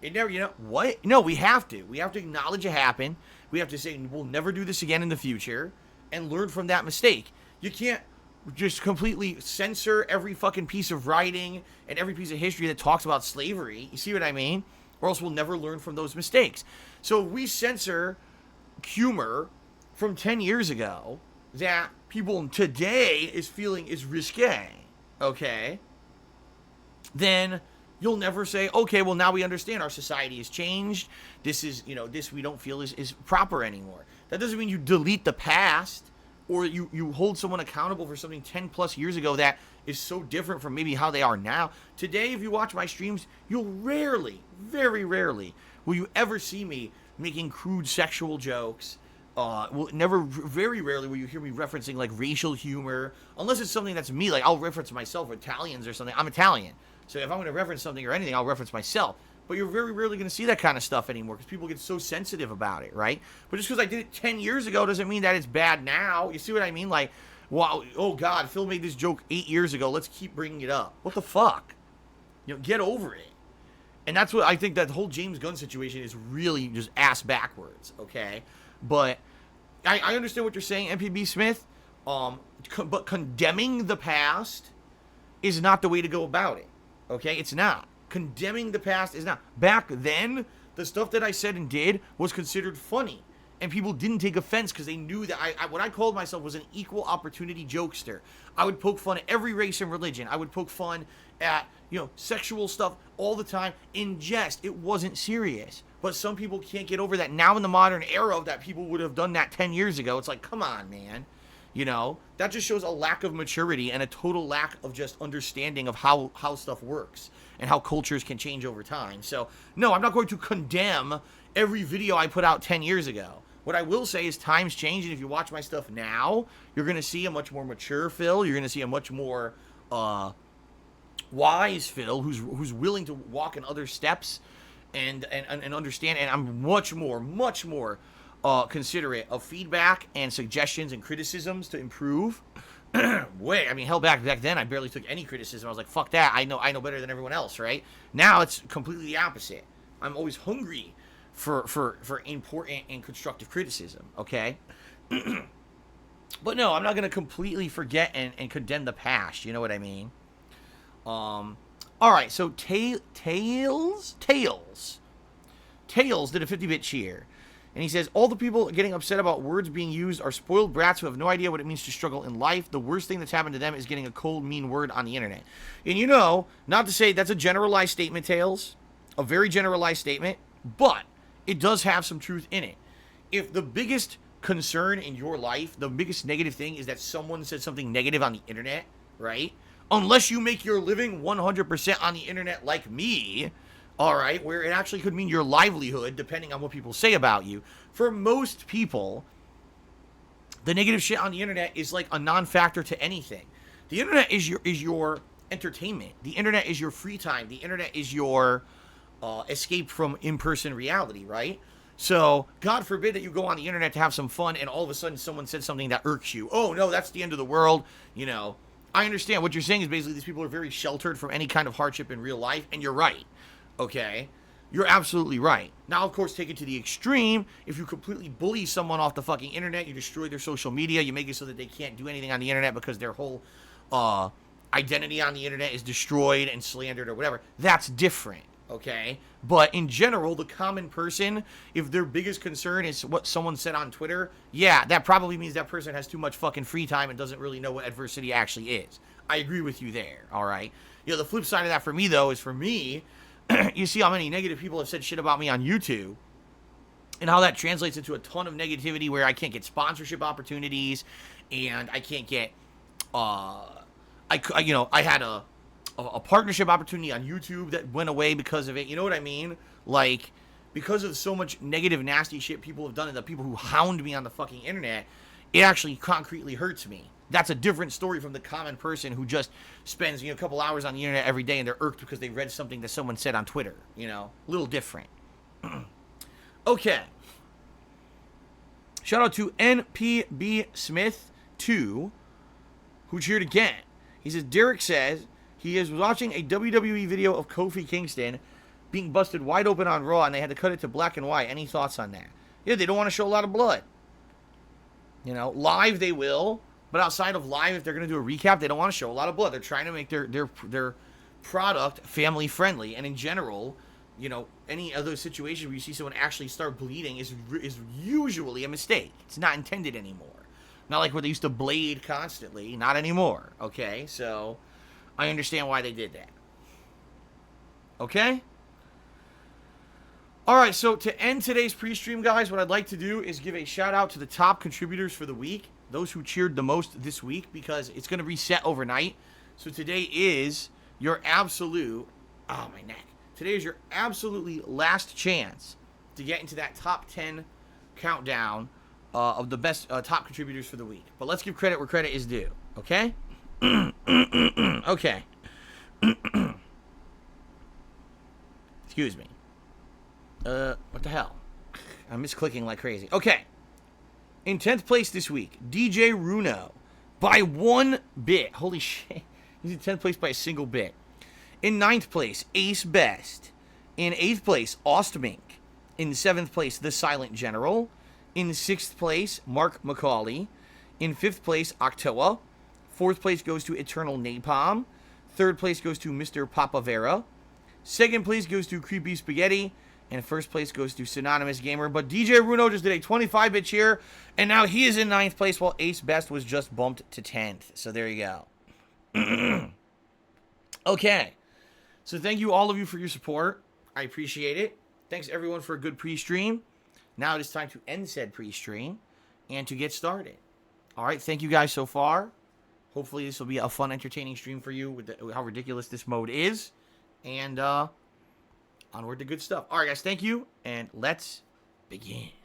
It never, you know, what? No, we have to. We have to acknowledge it happened. We have to say, we'll never do this again in the future and learn from that mistake. You can't just completely censor every fucking piece of writing and every piece of history that talks about slavery. You see what I mean? Or else we'll never learn from those mistakes. So if we censor humor from 10 years ago that people today is feeling is risque, okay, then you'll never say, okay, well, now we understand our society has changed. This is, you know, this we don't feel is proper anymore. That doesn't mean you delete the past or you hold someone accountable for something 10 plus years ago that is so different from maybe how they are now. Today, if you watch my streams, you'll rarely, very rarely, will you ever see me making crude sexual jokes. Very rarely will you hear me referencing like racial humor, unless it's something that's me. Like I'll reference myself, or Italians or something. I'm Italian. So if I'm going to reference something or anything, I'll reference myself. But you're very rarely going to see that kind of stuff anymore because people get so sensitive about it, right? But just because I did it 10 years ago doesn't mean that it's bad now. You see what I mean? Like, wow, oh God, Phil made this joke 8 years ago. Let's keep bringing it up. What the fuck? You know, get over it. And that's what I think that whole James Gunn situation is really just ass backwards, okay? But I understand what you're saying, MPB Smith. But condemning the past is not the way to go about it. Okay, it's not. Condemning the past is not. Back then, the stuff that I said and did was considered funny. And people didn't take offense because they knew that what I called myself was an equal opportunity jokester. I would poke fun at every race and religion. I would poke fun at, you know, sexual stuff all the time in jest. It wasn't serious. But some people can't get over that now in the modern era that people would have done that 10 years ago. It's like, come on, man. You know, that just shows a lack of maturity and a total lack of just understanding of how stuff works and how cultures can change over time. So, no, I'm not going to condemn every video I put out 10 years ago. What I will say is times change, and if you watch my stuff now, you're going to see a much more mature Phil. You're going to see a much more wise Phil who's willing to walk in other steps and understand. And I'm much more considerate of feedback and suggestions and criticisms to improve. I mean, hell, back then I barely took any criticism. I was like, fuck that. I know better than everyone else, right? Now it's completely the opposite. I'm always hungry for important and constructive criticism, okay? But no, I'm not going to completely forget and condemn the past, you know what I mean? All right, so Tails did a 50-bit cheer. And he says, all the people getting upset about words being used are spoiled brats who have no idea what it means to struggle in life. The worst thing that's happened to them is getting a cold, mean word on the internet. And you know, not to say that's a generalized statement, Tails. A very generalized statement. But it does have some truth in it. If the biggest concern in your life, the biggest negative thing is that someone said something negative on the internet, right? Unless you make your living 100% on the internet like me, all right, where it actually could mean your livelihood, depending on what people say about you. For most people, the negative shit on the internet is like a non-factor to anything. The internet is your entertainment. The internet is your free time. The internet is your escape from in-person reality, right? So, God forbid that you go on the internet to have some fun and all of a sudden someone said something that irks you. Oh, no, that's the end of the world. You know, I understand. What you're saying is basically these people are very sheltered from any kind of hardship in real life, and you're right. Okay, you're absolutely right. Now, of course, take it to the extreme. If you completely bully someone off the fucking internet, you destroy their social media, you make it so that they can't do anything on the internet because their whole identity on the internet is destroyed and slandered or whatever. That's different, okay? But in general, the common person, if their biggest concern is what someone said on Twitter, yeah, that probably means that person has too much fucking free time and doesn't really know what adversity actually is. I agree with you there, all right? You know, the flip side of that for me, though, is for me, you see how many negative people have said shit about me on YouTube and how that translates into a ton of negativity where I can't get sponsorship opportunities and I can't get, I had a partnership opportunity on YouTube that went away because of it. You know what I mean? Like, because of so much negative, nasty shit people have done and the people who hound me on the fucking internet, it actually concretely hurts me. That's a different story from the common person who just spends, a couple hours on the internet every day and they're irked because they read something that someone said on Twitter, a little different. Okay. Shout out to NPB Smith 2, who cheered again. He says, Derek says he is watching a WWE video of Kofi Kingston being busted wide open on Raw and they had to cut it to black and white. Any thoughts on that? Yeah, they don't want to show a lot of blood. Live they will. But outside of live, if they're going to do a recap, they don't want to show a lot of blood. They're trying to make their product family friendly. And in general, any other situation where you see someone actually start bleeding is usually a mistake. It's not intended anymore. Not like where they used to blade constantly. Not anymore. Okay? So, I understand why they did that. Okay? Alright, so to end today's pre-stream, guys, what I'd like to do is give a shout out to the top contributors for the week. Those who cheered the most this week, because it's going to reset overnight. So today is your absolute, my neck. Today is your absolutely last chance to get into that top 10 countdown of the best top contributors for the week. But let's give credit where credit is due, okay? Okay. Excuse me. What the hell? I'm misclicking like crazy. Okay. In 10th place this week, DJ Runo, by 1 bit. Holy shit. He's in 10th place by a single bit. In 9th place, Ace Best. In 8th place, Ostmink. In 7th place, The Silent General. In 6th place, Mark McCauley. In 5th place, Octoa. 4th place goes to Eternal Napalm. 3rd place goes to Mr. Papavera. 2nd place goes to Creepy Spaghetti. And 1st place goes to Synonymous Gamer. But DJ Runo just did a 25-bit cheer. And now he is in 9th place while Ace Best was just bumped to 10th. So there you go. Okay. So thank you all of you for your support. I appreciate it. thanks everyone for a good pre-stream. Now it is time to end said pre-stream and to get started. All right, thank you guys so far. Hopefully this will be a fun, entertaining stream for you with how ridiculous this mode is. And onward to good stuff. All right, guys, thank you, and let's begin.